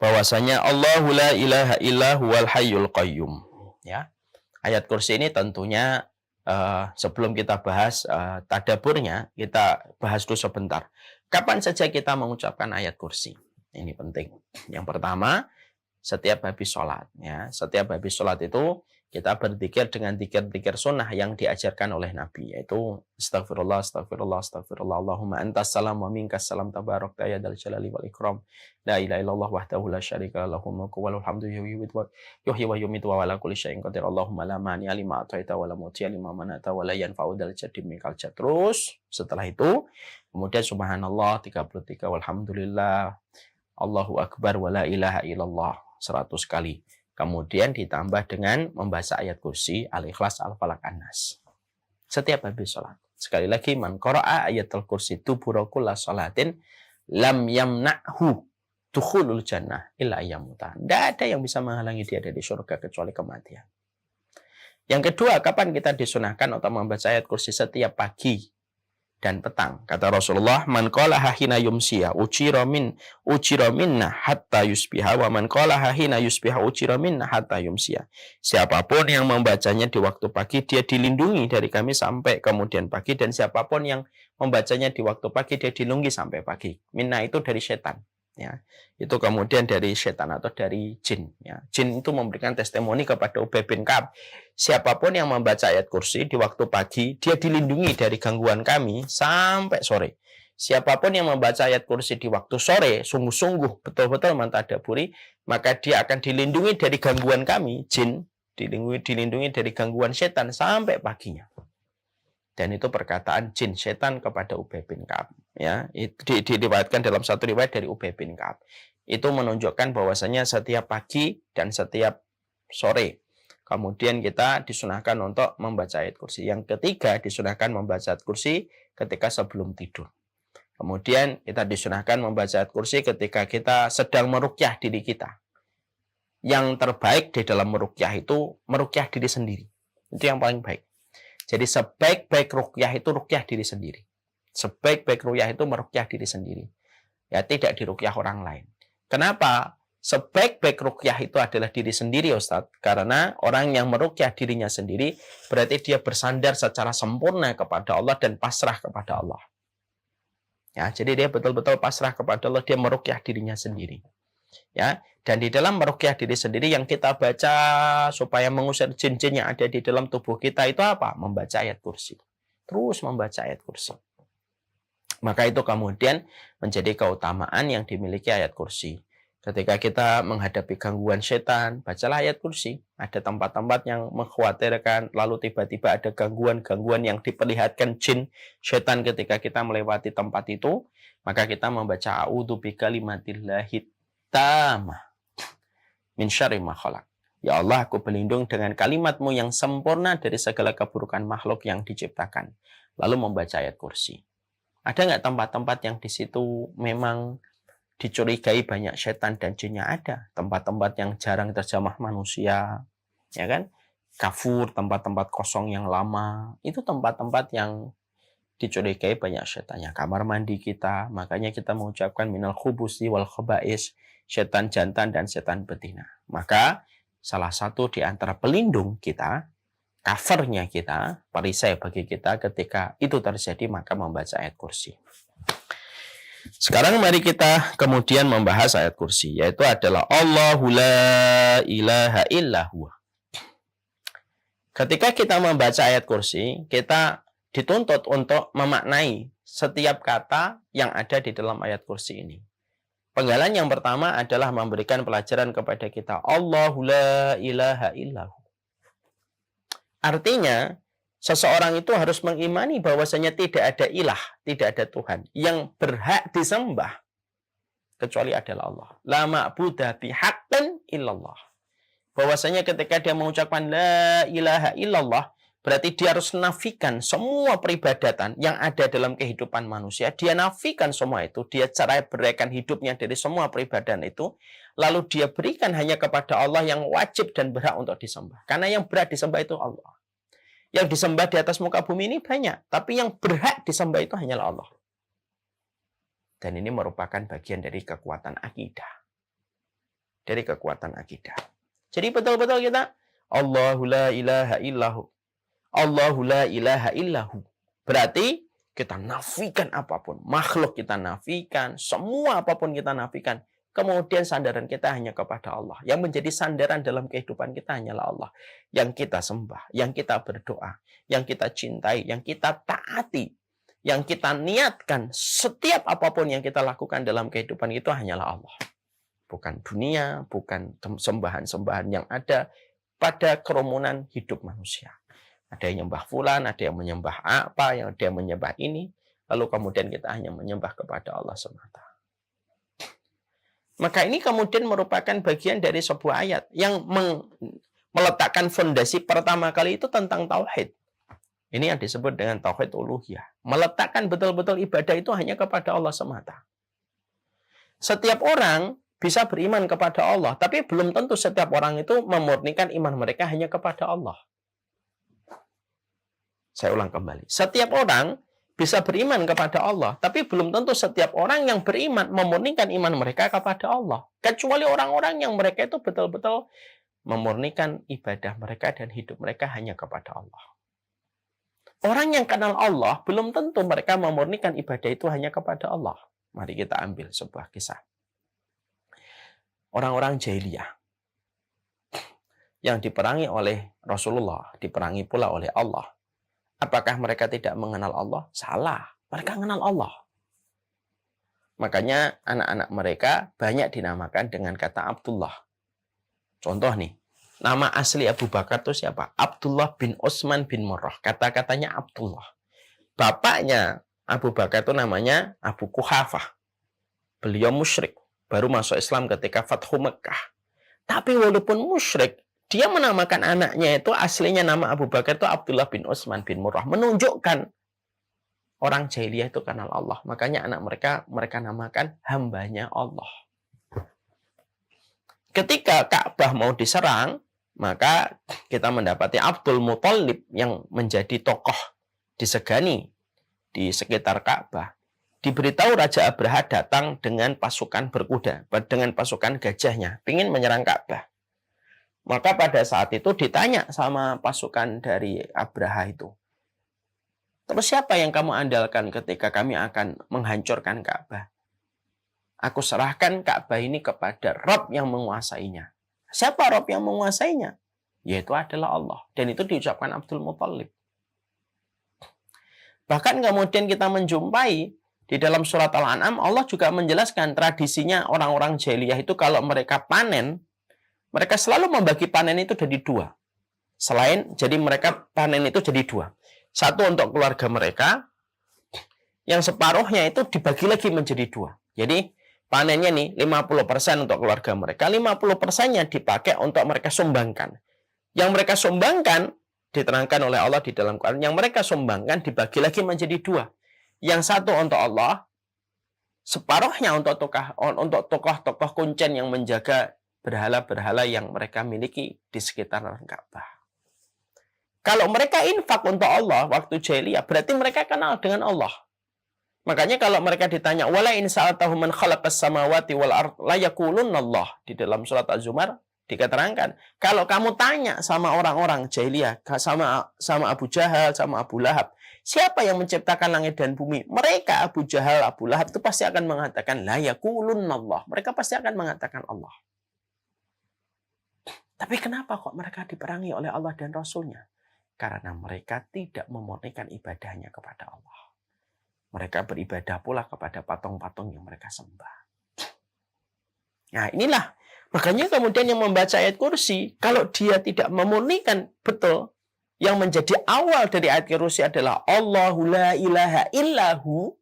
Bahwasanya Allahu la ilaha illa huwal hayyul qayyum ya. Ayat kursi ini tentunya sebelum kita bahas tadabburnya, kita bahas dulu sebentar. Kapan saja kita mengucapkan ayat kursi? Ini penting. Yang pertama, setiap habis sholat. Ya. Setiap habis sholat itu kita berzikir dengan zikir-zikir sunnah yang diajarkan oleh Nabi, yaitu astagfirullah, astagfirullah, astagfirullah, Allahumma antas salam wa minkas salam tabarak ya dzal jalali wal ikram. La ilaha illallah wahdahu la syarika lahu mulku wa lahul hamdu yuhyi wa yumiitu wa ala kulli syai'in qadir. Allahumma la mani'a lima a'taita wa la mu'tiya lima mana'ta wa la yanfa'u dzal jaddi minkal jadd. Terus setelah itu kemudian subhanallah 33, walhamdulillah, Allahu akbar wa la ilaha illallah 100 kali. Kemudian ditambah dengan membaca ayat kursi, Al-Ikhlas, Al-Falaq, An-Nas. Setiap habis sholat. Sekali lagi, man qara'a ayatul kursi dubura kulla sholatin lam yamna'hu dukhulul jannah illa ayyamuta. Tidak ada yang bisa menghalangi dia dari surga kecuali kematian. Yang kedua, kapan kita disunahkan untuk membaca ayat kursi? Setiap pagi dan petang. Kata Rasulullah, man qalaha hina yumsiya ujira minna hatta yusbiha wa man qalaha hina yusbiha ujira minna hatta yumsiya. Siapapun yang membacanya di waktu pagi, dia dilindungi dari kami sampai kemudian pagi, dan siapapun yang membacanya di waktu pagi, dia dilindungi sampai pagi. Minna itu dari setan. Ya, itu kemudian dari setan atau dari jin. Ya, jin itu memberikan testimoni kepada Ubay bin Ka'ab. Siapapun yang membaca ayat kursi di waktu pagi, dia dilindungi dari gangguan kami sampai sore. Siapapun yang membaca ayat kursi di waktu sore, sungguh-sungguh betul-betul mentadaburi, maka dia akan dilindungi dari gangguan kami, jin, dilindungi dari gangguan setan sampai paginya. Dan itu perkataan jin setan kepada Ubay bin Ka'ab. Ya, itu diriwayatkan dalam satu riwayat dari Ubay bin Ka'ab. Itu menunjukkan bahwasanya setiap pagi dan setiap sore kemudian kita disunahkan untuk membaca ayat kursi. Yang ketiga, disunahkan membaca ayat kursi ketika sebelum tidur. Kemudian kita disunahkan membaca ayat kursi ketika kita sedang meruqyah diri kita. Yang terbaik di dalam meruqyah itu meruqyah diri sendiri. Itu yang paling baik. Jadi sebaik-baik ruqyah itu ruqyah diri sendiri. Sebaik-baik ruqyah itu meruqyah diri sendiri. Ya, tidak diruqyah orang lain. Kenapa? Sebaik-baik ruqyah itu adalah diri sendiri, Ustadz. Karena orang yang meruqyah dirinya sendiri, berarti dia bersandar secara sempurna kepada Allah dan pasrah kepada Allah. Ya, jadi dia betul-betul pasrah kepada Allah, dia meruqyah dirinya sendiri. Ya, dan di dalam meruqyah diri sendiri yang kita baca supaya mengusir jin-jin yang ada di dalam tubuh kita itu apa? Membaca ayat kursi. Terus membaca ayat kursi. Maka itu kemudian menjadi keutamaan yang dimiliki ayat kursi. Ketika kita menghadapi gangguan setan, bacalah ayat kursi. Ada tempat-tempat yang mengkhawatirkan, lalu tiba-tiba ada gangguan-gangguan yang diperlihatkan jin, setan ketika kita melewati tempat itu, maka kita membaca a'udzu bikalimatillahi tammah min syarri ma khalaq. Ya Allah, aku berlindung dengan kalimat-Mu yang sempurna dari segala keburukan makhluk yang diciptakan. Lalu membaca ayat kursi. Ada nggak tempat-tempat yang di situ memang dicurigai banyak setan dan jinnya? Ada. Tempat-tempat yang jarang terjamah manusia, ya kan? Kafur, tempat-tempat kosong yang lama, itu tempat-tempat yang dicurigai banyak setannya. Kamar mandi kita, makanya kita mengucapkan minal khubusi wal khaba'is, setan jantan dan setan betina. Maka salah satu di antara pelindung kita, covernya kita, perisai bagi kita ketika itu terjadi, maka membaca ayat kursi. Sekarang mari kita kemudian membahas ayat kursi, yaitu adalah Allahu la ilaha illahu. Ketika kita membaca ayat kursi, kita dituntut untuk memaknai setiap kata yang ada di dalam ayat kursi ini. Penggalan yang pertama adalah memberikan pelajaran kepada kita. Allahu la ilaha illahu. Artinya, seseorang itu harus mengimani bahwasanya tidak ada ilah, tidak ada Tuhan yang berhak disembah kecuali adalah Allah. La ma'budah bihaqqin illallah. Bahwasanya ketika dia mengucapkan la ilaha illallah, berarti dia harus nafikan semua peribadatan yang ada dalam kehidupan manusia. Dia nafikan semua itu. Dia cara berikan hidupnya dari semua peribadatan itu. Lalu dia berikan hanya kepada Allah yang wajib dan berhak untuk disembah. Karena yang berhak disembah itu Allah. Yang disembah di atas muka bumi ini banyak. Tapi yang berhak disembah itu hanyalah Allah. Dan ini merupakan bagian dari kekuatan akidah. Dari kekuatan akidah. Jadi betul-betul kita Allahu la ilaha illahu. Allahu la ilaha illahu. Berarti kita nafikan apapun. Makhluk kita nafikan. Semua apapun kita nafikan. Kemudian sandaran kita hanya kepada Allah. Yang menjadi sandaran dalam kehidupan kita hanyalah Allah. Yang kita sembah. Yang kita berdoa. Yang kita cintai. Yang kita taati. Yang kita niatkan. Setiap apapun yang kita lakukan dalam kehidupan itu hanyalah Allah. Bukan dunia. Bukan sembahan-sembahan yang ada pada kerumunan hidup manusia. Ada yang menyembah fulan, ada yang menyembah apa, yang ada yang menyembah ini. Lalu kemudian kita hanya menyembah kepada Allah semata. Maka ini kemudian merupakan bagian dari sebuah ayat yang meletakkan fondasi pertama kali itu tentang tauhid. Ini yang disebut dengan tauhid uluhiyah. Meletakkan betul-betul ibadah itu hanya kepada Allah semata. Setiap orang bisa beriman kepada Allah, tapi belum tentu setiap orang itu memurnikan iman mereka hanya kepada Allah. Saya ulang kembali. Setiap orang bisa beriman kepada Allah, tapi belum tentu setiap orang yang beriman memurnikan iman mereka kepada Allah. Kecuali orang-orang yang mereka itu betul-betul memurnikan ibadah mereka dan hidup mereka hanya kepada Allah. Orang yang kenal Allah, belum tentu mereka memurnikan ibadah itu hanya kepada Allah. Mari kita ambil sebuah kisah. Orang-orang jahiliyah yang diperangi oleh Rasulullah, diperangi pula oleh Allah. Apakah mereka tidak mengenal Allah? Salah. Mereka mengenal Allah. Makanya anak-anak mereka banyak dinamakan dengan kata Abdullah. Contoh nih, nama asli Abu Bakar itu siapa? Abdullah bin Utsman bin Murrah. Kata-katanya Abdullah. Bapaknya Abu Bakar itu namanya Abu Quhafah. Beliau musyrik. Baru masuk Islam ketika Fathu Mekah. Tapi walaupun musyrik, dia menamakan anaknya itu aslinya nama Abu Bakar itu Abdullah bin Utsman bin Murrah. Menunjukkan orang jahiliyah itu kenal Allah. Makanya anak mereka namakan hambanya Allah. Ketika Ka'bah mau diserang, maka kita mendapati Abdul Muthalib yang menjadi tokoh disegani di sekitar Ka'bah. Diberitahu Raja Abraha datang dengan pasukan berkuda, dengan pasukan gajahnya, ingin menyerang Ka'bah. Maka pada saat itu ditanya sama pasukan dari Abraha itu, terus siapa yang kamu andalkan ketika kami akan menghancurkan Ka'bah? Aku serahkan Ka'bah ini kepada Rabb yang menguasainya. Siapa Rabb yang menguasainya? Yaitu adalah Allah. Dan itu diucapkan Abdul Muthalib. Bahkan kemudian kita menjumpai di dalam surat Al-An'am, Allah juga menjelaskan tradisinya orang-orang jahiliyah itu kalau mereka panen, mereka selalu membagi panen itu jadi dua. Jadi mereka panen itu jadi dua. Satu untuk keluarga mereka, yang separuhnya itu dibagi lagi menjadi dua. Jadi panennya nih 50% untuk keluarga mereka, 50%-nya dipakai untuk mereka sumbangkan. Yang mereka sumbangkan, diterangkan oleh Allah di dalam Quran, yang mereka sumbangkan dibagi lagi menjadi dua. Yang satu untuk Allah, separuhnya untuk tokoh-tokoh kuncen yang menjaga berhala-berhala yang mereka miliki di sekitar Ka'bah. Kalau mereka infak untuk Allah waktu jahiliyah, berarti mereka kenal dengan Allah. Makanya kalau mereka ditanya, wala in sa'altahu man khalaqas samawati wal ard la yaqulunna Allah, di dalam surat Az-Zumar diterangkan, kalau kamu tanya sama orang-orang jahiliyah, sama Abu Jahal, sama Abu Lahab, siapa yang menciptakan langit dan bumi? Mereka, Abu Jahal, Abu Lahab itu pasti akan mengatakan la yaqulunna Allah. Mereka pasti akan mengatakan Allah. Tapi kenapa kok mereka diperangi oleh Allah dan Rasulnya? Karena mereka tidak memurnikan ibadahnya kepada Allah. Mereka beribadah pula kepada patung-patung yang mereka sembah. Nah inilah, makanya kemudian yang membaca ayat kursi, kalau dia tidak memurnikan betul, yang menjadi awal dari ayat kursi adalah Allahu la ilaha illahu,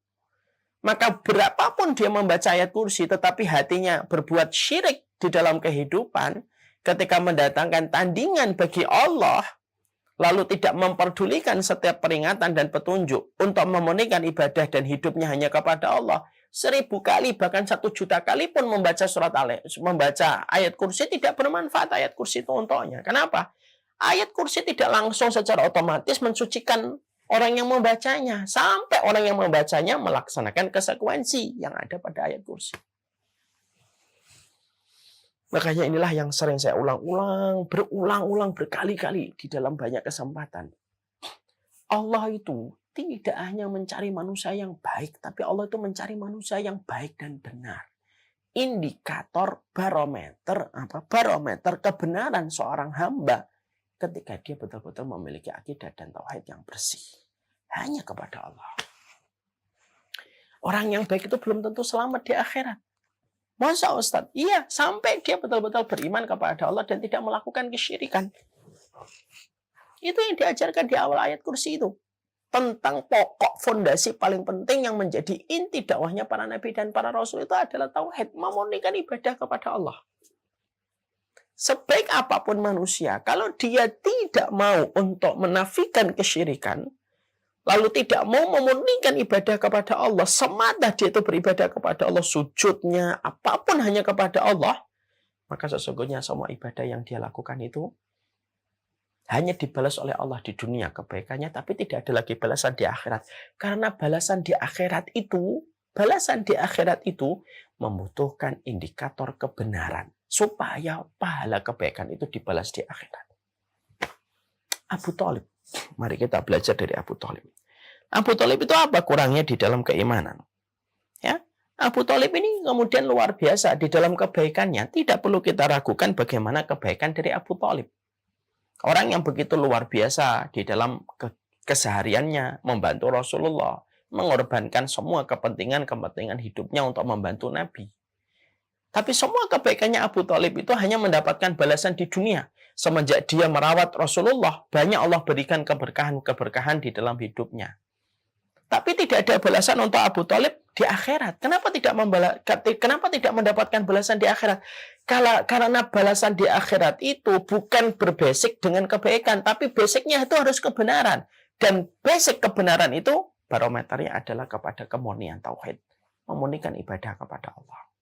maka berapapun dia membaca ayat kursi, tetapi hatinya berbuat syirik di dalam kehidupan, ketika mendatangkan tandingan bagi Allah, lalu tidak memperdulikan setiap peringatan dan petunjuk untuk memurnikan ibadah dan hidupnya hanya kepada Allah, 1000 kali bahkan 1 juta kali pun membaca membaca ayat kursi tidak bermanfaat ayat kursi itu untuknya. Kenapa? Ayat kursi tidak langsung secara otomatis mensucikan orang yang membacanya, sampai orang yang membacanya melaksanakan konsekuensi yang ada pada ayat kursi. Makanya inilah yang sering saya berulang-ulang berkali-kali di dalam banyak kesempatan. Allah itu tidak hanya mencari manusia yang baik, tapi Allah itu mencari manusia yang baik dan benar. Indikator barometer kebenaran seorang hamba ketika dia betul-betul memiliki akidah dan tauhid yang bersih hanya kepada Allah. Orang yang baik itu belum tentu selamat di akhirat. Masa Ustaz? Iya, sampai dia betul-betul beriman kepada Allah dan tidak melakukan kesyirikan. Itu yang diajarkan di awal ayat kursi itu. Tentang pokok fondasi paling penting yang menjadi inti dakwahnya para nabi dan para rasul itu adalah tauhid, memurnikan ibadah kepada Allah. Sebaik apapun manusia, kalau dia tidak mau untuk menafikan kesyirikan, lalu tidak mau memurnikan ibadah kepada Allah, semata dia itu beribadah kepada Allah, sujudnya, apapun hanya kepada Allah, maka sesungguhnya semua ibadah yang dia lakukan itu hanya dibalas oleh Allah di dunia kebaikannya, tapi tidak ada lagi balasan di akhirat. Karena balasan di akhirat itu membutuhkan indikator kebenaran supaya pahala kebaikan itu dibalas di akhirat. Abu Thalib, mari kita belajar dari Abu Thalib. Abu Thalib itu apa kurangnya di dalam keimanan? Ya, Abu Thalib ini kemudian luar biasa di dalam kebaikannya. Tidak perlu kita ragukan bagaimana kebaikan dari Abu Thalib. Orang yang begitu luar biasa di dalam kesehariannya, membantu Rasulullah, mengorbankan semua kepentingan hidupnya untuk membantu Nabi. Tapi semua kebaikannya Abu Thalib itu hanya mendapatkan balasan di dunia. Semenjak dia merawat Rasulullah, banyak Allah berikan keberkahan di dalam hidupnya. Tapi tidak ada balasan untuk Abu Thalib di akhirat. Kenapa tidak mendapatkan balasan di akhirat? Karena balasan di akhirat itu bukan berbasic dengan kebaikan, tapi basicnya itu harus kebenaran. Dan basic kebenaran itu barometernya adalah kepada kemurnian tauhid, memurnikan ibadah kepada Allah.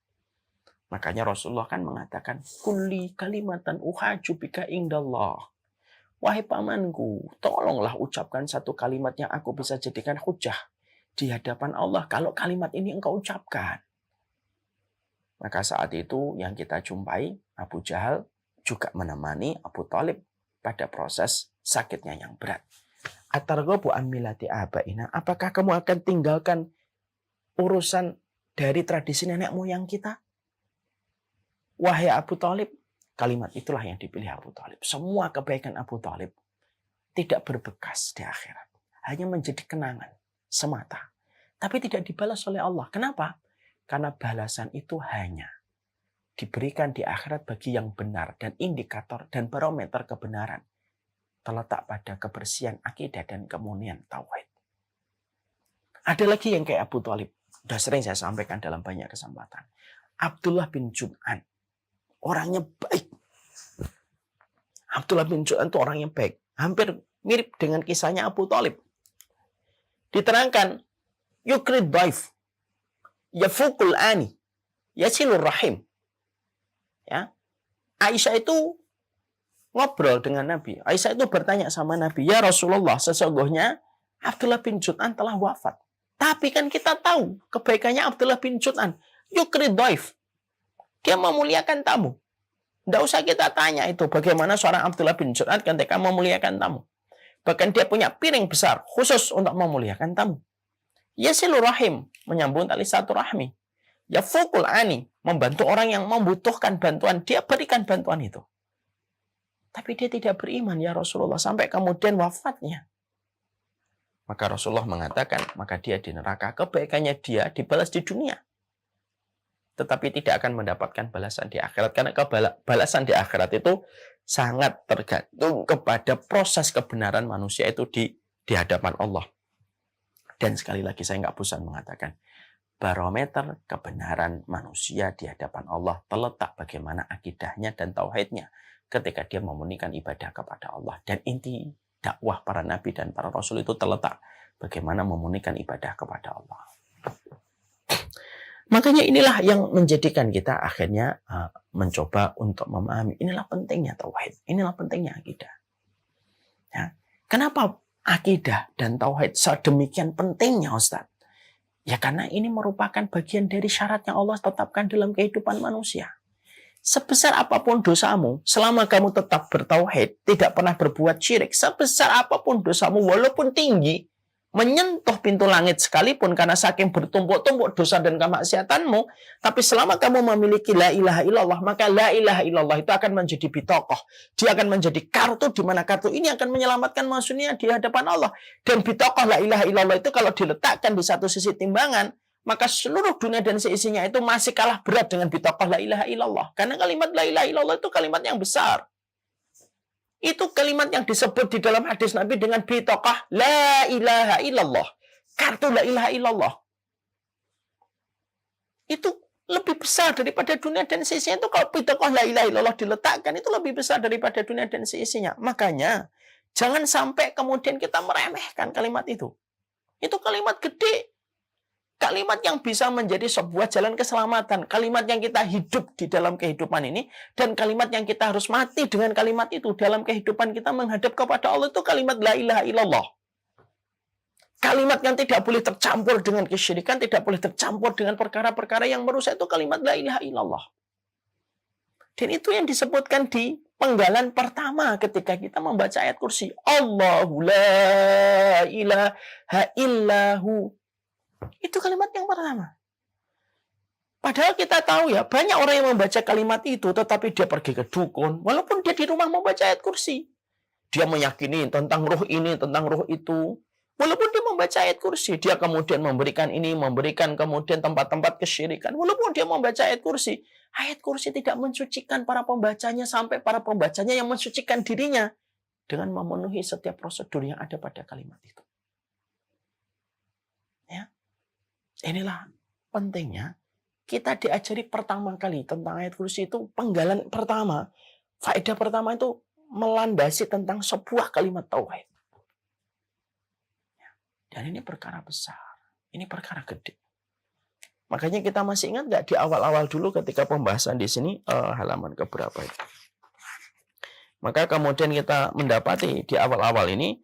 Makanya Rasulullah kan mengatakan, kulli kalimatan uhaju bika indallah. Wahai pamanku, tolonglah ucapkan satu kalimat yang aku bisa jadikan hujah di hadapan Allah kalau kalimat ini engkau ucapkan. Maka saat itu yang kita jumpai, Abu Jahal juga menemani Abu Thalib pada proses sakitnya yang berat. Atarghabu an millati abaina, apakah kamu akan tinggalkan urusan dari tradisi nenek moyang kita? Wahai Abu Thalib, kalimat itulah yang dipilih Abu Thalib. Semua kebaikan Abu Thalib tidak berbekas di akhirat. Hanya menjadi kenangan semata. Tapi tidak dibalas oleh Allah. Kenapa? Karena balasan itu hanya diberikan di akhirat bagi yang benar. Dan indikator dan barometer kebenaran terletak pada kebersihan akidah dan kemurnian tauhid. Ada lagi yang kayak Abu Thalib. Sudah sering saya sampaikan dalam banyak kesempatan. Abdullah bin Jud'an. Orangnya baik. Abdullah bin Jud'an itu orang yang baik. Hampir mirip dengan kisahnya Abu Thalib. Diterangkan, yukrid baif, yafukul ani, yasilur rahim. Ya. Aisyah itu ngobrol dengan Nabi. Aisyah itu bertanya sama Nabi, ya Rasulullah, sesungguhnya Abdullah bin Jud'an telah wafat. Tapi kan kita tahu kebaikannya Abdullah bin Jud'an. Yukrid baif. Dia memuliakan tamu. Tidak usah kita tanya itu bagaimana seorang Abdullah bin Jud'an ketika memuliakan tamu. Bahkan dia punya piring besar khusus untuk memuliakan tamu. Yasilur rahim, menyambung tali silaturahmi. Yafukul ani, membantu orang yang membutuhkan bantuan, dia berikan bantuan itu. Tapi dia tidak beriman ya Rasulullah sampai kemudian wafatnya. Maka Rasulullah mengatakan, maka dia di neraka, kebaikannya dia dibalas di dunia. Tetapi tidak akan mendapatkan balasan di akhirat. Karena balasan di akhirat itu sangat tergantung kepada proses kebenaran manusia itu di hadapan Allah. Dan sekali lagi saya nggak bosan mengatakan, barometer kebenaran manusia di hadapan Allah terletak bagaimana akidahnya dan tauhidnya ketika dia memurnikan ibadah kepada Allah. Dan inti dakwah para nabi dan para rasul itu terletak bagaimana memurnikan ibadah kepada Allah. Makanya inilah yang menjadikan kita akhirnya mencoba untuk memahami. Inilah pentingnya tauhid. Inilah pentingnya akidah. Ya. Kenapa akidah dan tauhid sedemikian pentingnya, Ustaz? Ya karena ini merupakan bagian dari syarat yang Allah tetapkan dalam kehidupan manusia. Sebesar apapun dosamu, selama kamu tetap bertauhid, tidak pernah berbuat syirik, sebesar apapun dosamu, walaupun tinggi, menyentuh pintu langit sekalipun karena saking bertumpuk-tumpuk dosa dan kemaksiatanmu, tapi selama kamu memiliki la ilaha illallah, maka la ilaha illallah itu akan menjadi bitokoh. Dia akan menjadi kartu di mana kartu ini akan menyelamatkan manusia di hadapan Allah. Dan bitokoh la ilaha illallah itu kalau diletakkan di satu sisi timbangan, maka seluruh dunia dan seisinya itu masih kalah berat dengan bitokoh la ilaha illallah. Karena kalimat la ilaha illallah itu kalimat yang besar. Itu kalimat yang disebut di dalam hadis Nabi dengan bitaqah la ilaha illallah. Kartu la ilaha illallah. Itu lebih besar daripada dunia dan seisinya. Itu kalau bitaqah la ilaha illallah diletakkan, itu lebih besar daripada dunia dan seisinya. Makanya, jangan sampai kemudian kita meremehkan kalimat itu. Itu kalimat gede. Kalimat yang bisa menjadi sebuah jalan keselamatan. Kalimat yang kita hidup di dalam kehidupan ini. Dan kalimat yang kita harus mati dengan kalimat itu. Dalam kehidupan kita menghadap kepada Allah itu kalimat la ilaha illallah. Kalimat yang tidak boleh tercampur dengan kesyirikan. Tidak boleh tercampur dengan perkara-perkara yang merusak itu kalimat la ilaha illallah. Dan itu yang disebutkan di penggalan pertama ketika kita membaca ayat kursi. Allahu la ilaha illahu. Itu kalimat yang pertama. Padahal kita tahu ya, banyak orang yang membaca kalimat itu, tetapi dia pergi ke dukun, walaupun dia di rumah membaca ayat kursi. Dia meyakini tentang roh ini, tentang roh itu. Walaupun dia membaca ayat kursi, dia kemudian memberikan ini, memberikan kemudian tempat-tempat kesyirikan. Walaupun dia membaca ayat kursi tidak mensucikan para pembacanya sampai para pembacanya yang mensucikan dirinya dengan memenuhi setiap prosedur yang ada pada kalimat itu. Ya. Inilah pentingnya kita diajari pertama kali tentang ayat kursi itu penggalan pertama. Faedah pertama itu melandasi tentang sebuah kalimat tauhid. Dan ini perkara besar. Ini perkara gede. Makanya kita masih ingat nggak di awal-awal dulu ketika pembahasan di sini halaman keberapa itu. Maka kemudian kita mendapati di awal-awal ini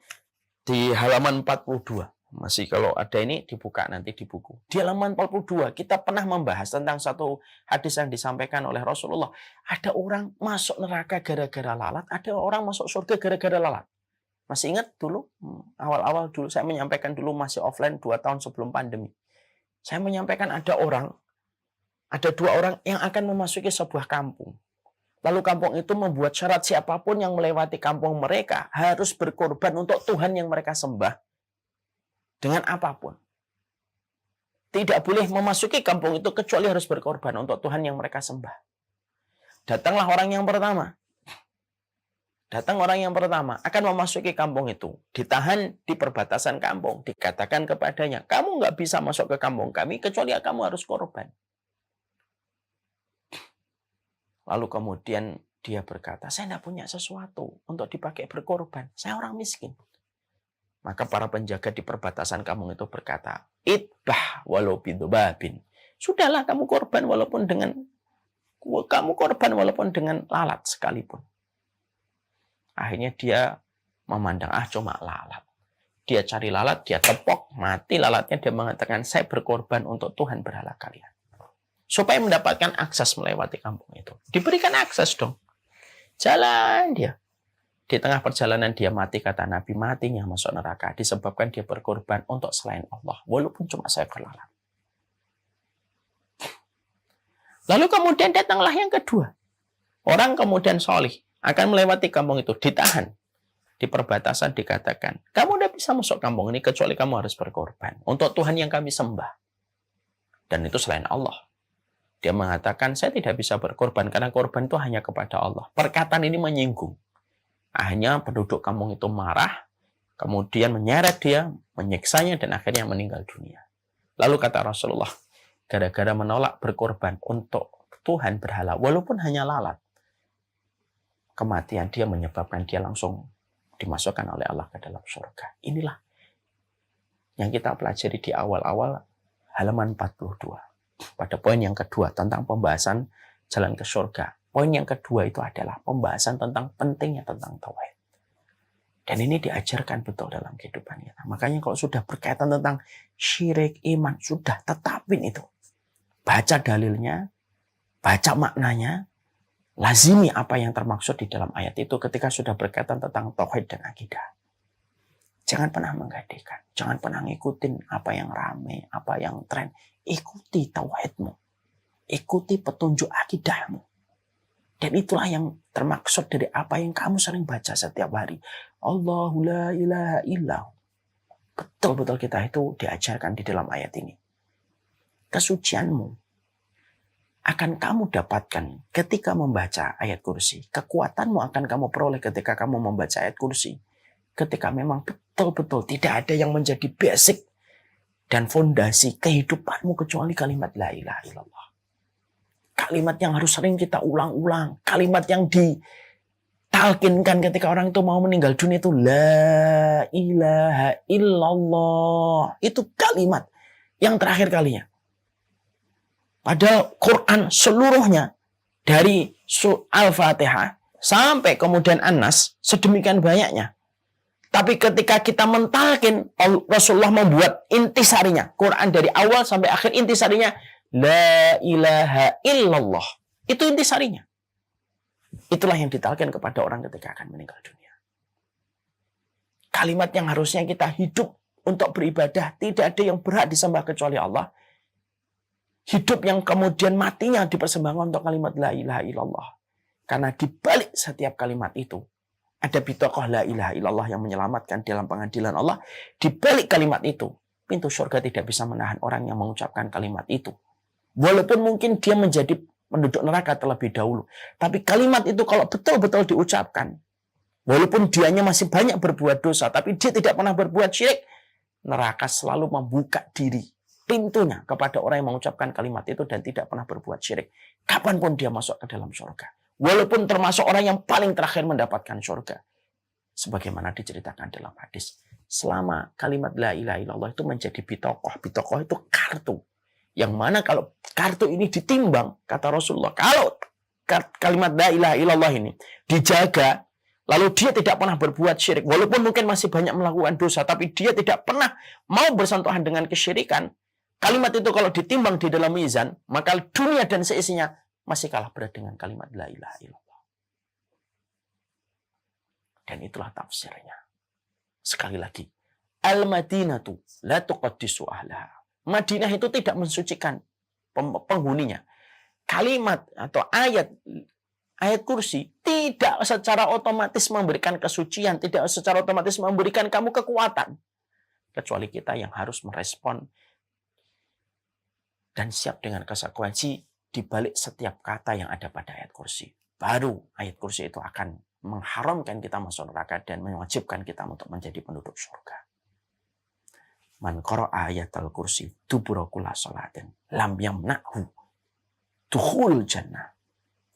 di halaman 42. Masih kalau ada ini dibuka nanti di buku. Di halaman 42 kita pernah membahas tentang satu hadis yang disampaikan oleh Rasulullah. Ada orang masuk neraka gara-gara lalat, ada orang masuk surga gara-gara lalat. Masih ingat dulu? Awal-awal dulu saya menyampaikan dulu masih offline 2 tahun sebelum pandemi. Saya menyampaikan ada dua orang yang akan memasuki sebuah kampung. Lalu kampung itu membuat syarat siapapun yang melewati kampung mereka harus berkorban untuk Tuhan yang mereka sembah. Dengan apapun. Tidak boleh memasuki kampung itu kecuali harus berkorban untuk Tuhan yang mereka sembah. Datanglah orang yang pertama. Datang orang yang pertama akan memasuki kampung itu. Ditahan di perbatasan kampung. Dikatakan kepadanya, kamu nggak bisa masuk ke kampung kami kecuali kamu harus korban. Lalu kemudian dia berkata, saya tidak punya sesuatu untuk dipakai berkorban. Saya orang miskin. Maka para penjaga di perbatasan kampung itu berkata, itbah walau bidubabin. Sudahlah kamu korban walaupun dengan lalat sekalipun. Akhirnya dia memandang, cuma lalat. Dia cari lalat, dia tepok, mati lalatnya. Dia mengatakan, saya berkorban untuk Tuhan berhala kalian. Supaya mendapatkan akses melewati kampung itu. Diberikan akses dong. Jalan dia. Di tengah perjalanan dia mati, kata Nabi, matinya masuk neraka. Disebabkan dia berkorban untuk selain Allah. Walaupun cuma seekor lalat. Lalu kemudian datanglah yang kedua. Orang kemudian solih akan melewati kampung itu. Ditahan. Di perbatasan dikatakan, kamu tidak bisa masuk kampung ini kecuali kamu harus berkorban. Untuk Tuhan yang kami sembah. Dan itu selain Allah. Dia mengatakan, saya tidak bisa berkorban karena korban itu hanya kepada Allah. Perkataan ini menyinggung. Akhirnya penduduk kampung itu marah, kemudian menyeret dia, menyiksanya, dan akhirnya meninggal dunia. Lalu kata Rasulullah, gara-gara menolak berkorban untuk Tuhan berhala, walaupun hanya lalat, kematian dia menyebabkan dia langsung dimasukkan oleh Allah ke dalam surga. Inilah yang kita pelajari di awal-awal halaman 42. Pada poin yang kedua tentang pembahasan jalan ke surga. Poin yang kedua itu adalah pembahasan tentang pentingnya tentang tauhid. Dan ini diajarkan betul dalam kehidupan kita. Makanya kalau sudah berkaitan tentang syirik, iman, sudah tetapin itu. Baca dalilnya, baca maknanya, lazimi apa yang termaksud di dalam ayat itu ketika sudah berkaitan tentang tauhid dan akidah. Jangan pernah menggadekan, jangan pernah ngikutin apa yang rame, apa yang tren. Ikuti tauhidmu, ikuti petunjuk akidahmu. Dan itulah yang termaksud dari apa yang kamu sering baca setiap hari. Allahu la ilaha illahu. Betul-betul kita itu diajarkan di dalam ayat ini. Kesucianmu akan kamu dapatkan ketika membaca ayat kursi. Kekuatanmu akan kamu peroleh ketika kamu membaca ayat kursi. Ketika memang betul-betul tidak ada yang menjadi basic dan fondasi kehidupanmu kecuali kalimat la ilaha illallah. Kalimat yang harus sering kita ulang-ulang. Kalimat yang ditalkinkan ketika orang itu mau meninggal dunia itu la ilaha illallah. Itu kalimat Yang terakhir kalinya. Padahal Quran seluruhnya dari Al-Fatihah sampai kemudian An-Nas sedemikian banyaknya. Tapi ketika kita mentalkin, Rasulullah membuat intisarinya. Quran dari awal sampai akhir intisarinya. La ilaha illallah. Itu intisarinya. Itulah yang ditalkin kepada orang ketika akan meninggal dunia. Kalimat yang harusnya kita hidup untuk beribadah. Tidak ada yang berhak disembah kecuali Allah. Hidup yang kemudian matinya dipersembahkan untuk kalimat la ilaha illallah. Karena di balik setiap kalimat itu ada bitokoh la ilaha illallah yang menyelamatkan dalam pengadilan Allah. Di balik kalimat itu, pintu surga tidak bisa menahan orang yang mengucapkan kalimat itu. Walaupun mungkin dia menjadi penduduk neraka terlebih dahulu. Tapi kalimat itu kalau betul-betul diucapkan, walaupun dianya masih banyak berbuat dosa, tapi dia tidak pernah berbuat syirik, neraka selalu membuka diri pintunya kepada orang yang mengucapkan kalimat itu dan tidak pernah berbuat syirik. Kapanpun dia masuk ke dalam surga. Walaupun termasuk orang yang paling terakhir mendapatkan surga. Sebagaimana diceritakan dalam hadis. Selama kalimat la ilaha illallah itu menjadi bitokoh. Bitokoh itu kartu. Yang mana kalau kartu ini ditimbang, kata Rasulullah, kalau kalimat la ilaha illallah ini dijaga, lalu dia tidak pernah berbuat syirik. Walaupun mungkin masih banyak melakukan dosa, tapi dia tidak pernah mau bersentuhan dengan kesyirikan. Kalimat itu kalau ditimbang di dalam mizan, maka dunia dan seisinya masih kalah berat dengan kalimat la ilaha illallah. Dan itulah tafsirnya. Sekali lagi, al-Madinatu la tuqaddisu ahlaha. Madinah itu tidak mensucikan penghuninya. Kalimat atau ayat kursi tidak secara otomatis memberikan kesucian, tidak secara otomatis memberikan kamu kekuatan. Kecuali kita yang harus merespon dan siap dengan konsekuensi di balik setiap kata yang ada pada ayat kursi. Baru ayat kursi itu akan mengharamkan kita masuk neraka dan mewajibkan kita untuk menjadi penduduk surga. Man qara'a ayatal kursi dubura kulli salatin lam yamna'hu dukhul jannah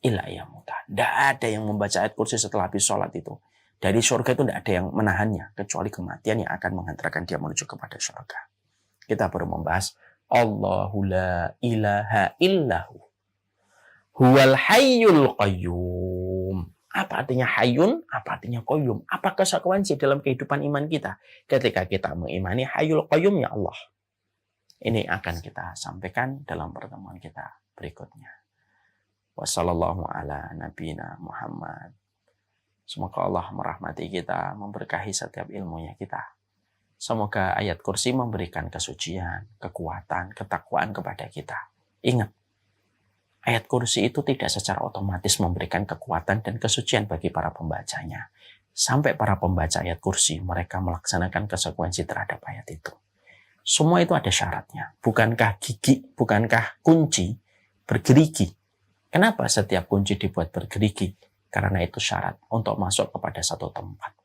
illa yamuta. Tidak ada yang membaca ayat kursi setelah habis sholat itu. Dari surga itu tidak ada yang menahannya kecuali kematian yang akan menghantarkan dia menuju kepada surga. Kita baru membahas Allahu la ilaha illahu huwal hayyul qayyum. Apa artinya hayyun? Apa artinya qayyum? Apa konsekuensi dalam kehidupan iman kita ketika kita mengimani hayyul qayyum ya Allah? Ini akan kita sampaikan dalam pertemuan kita berikutnya. Wassallallahu ala nabiyina Muhammad. Semoga Allah merahmati kita, memberkahi setiap ilmunya kita. Semoga ayat kursi memberikan kesucian, kekuatan, ketakwaan kepada kita. Ingat, ayat kursi itu tidak secara otomatis memberikan kekuatan dan kesucian bagi para pembacanya. Sampai para pembaca ayat kursi, mereka melaksanakan konsekuensi terhadap ayat itu. Semua itu ada syaratnya. Bukankah gigi, bukankah kunci bergerigi? Kenapa setiap kunci dibuat bergerigi? Karena itu syarat untuk masuk kepada satu tempat.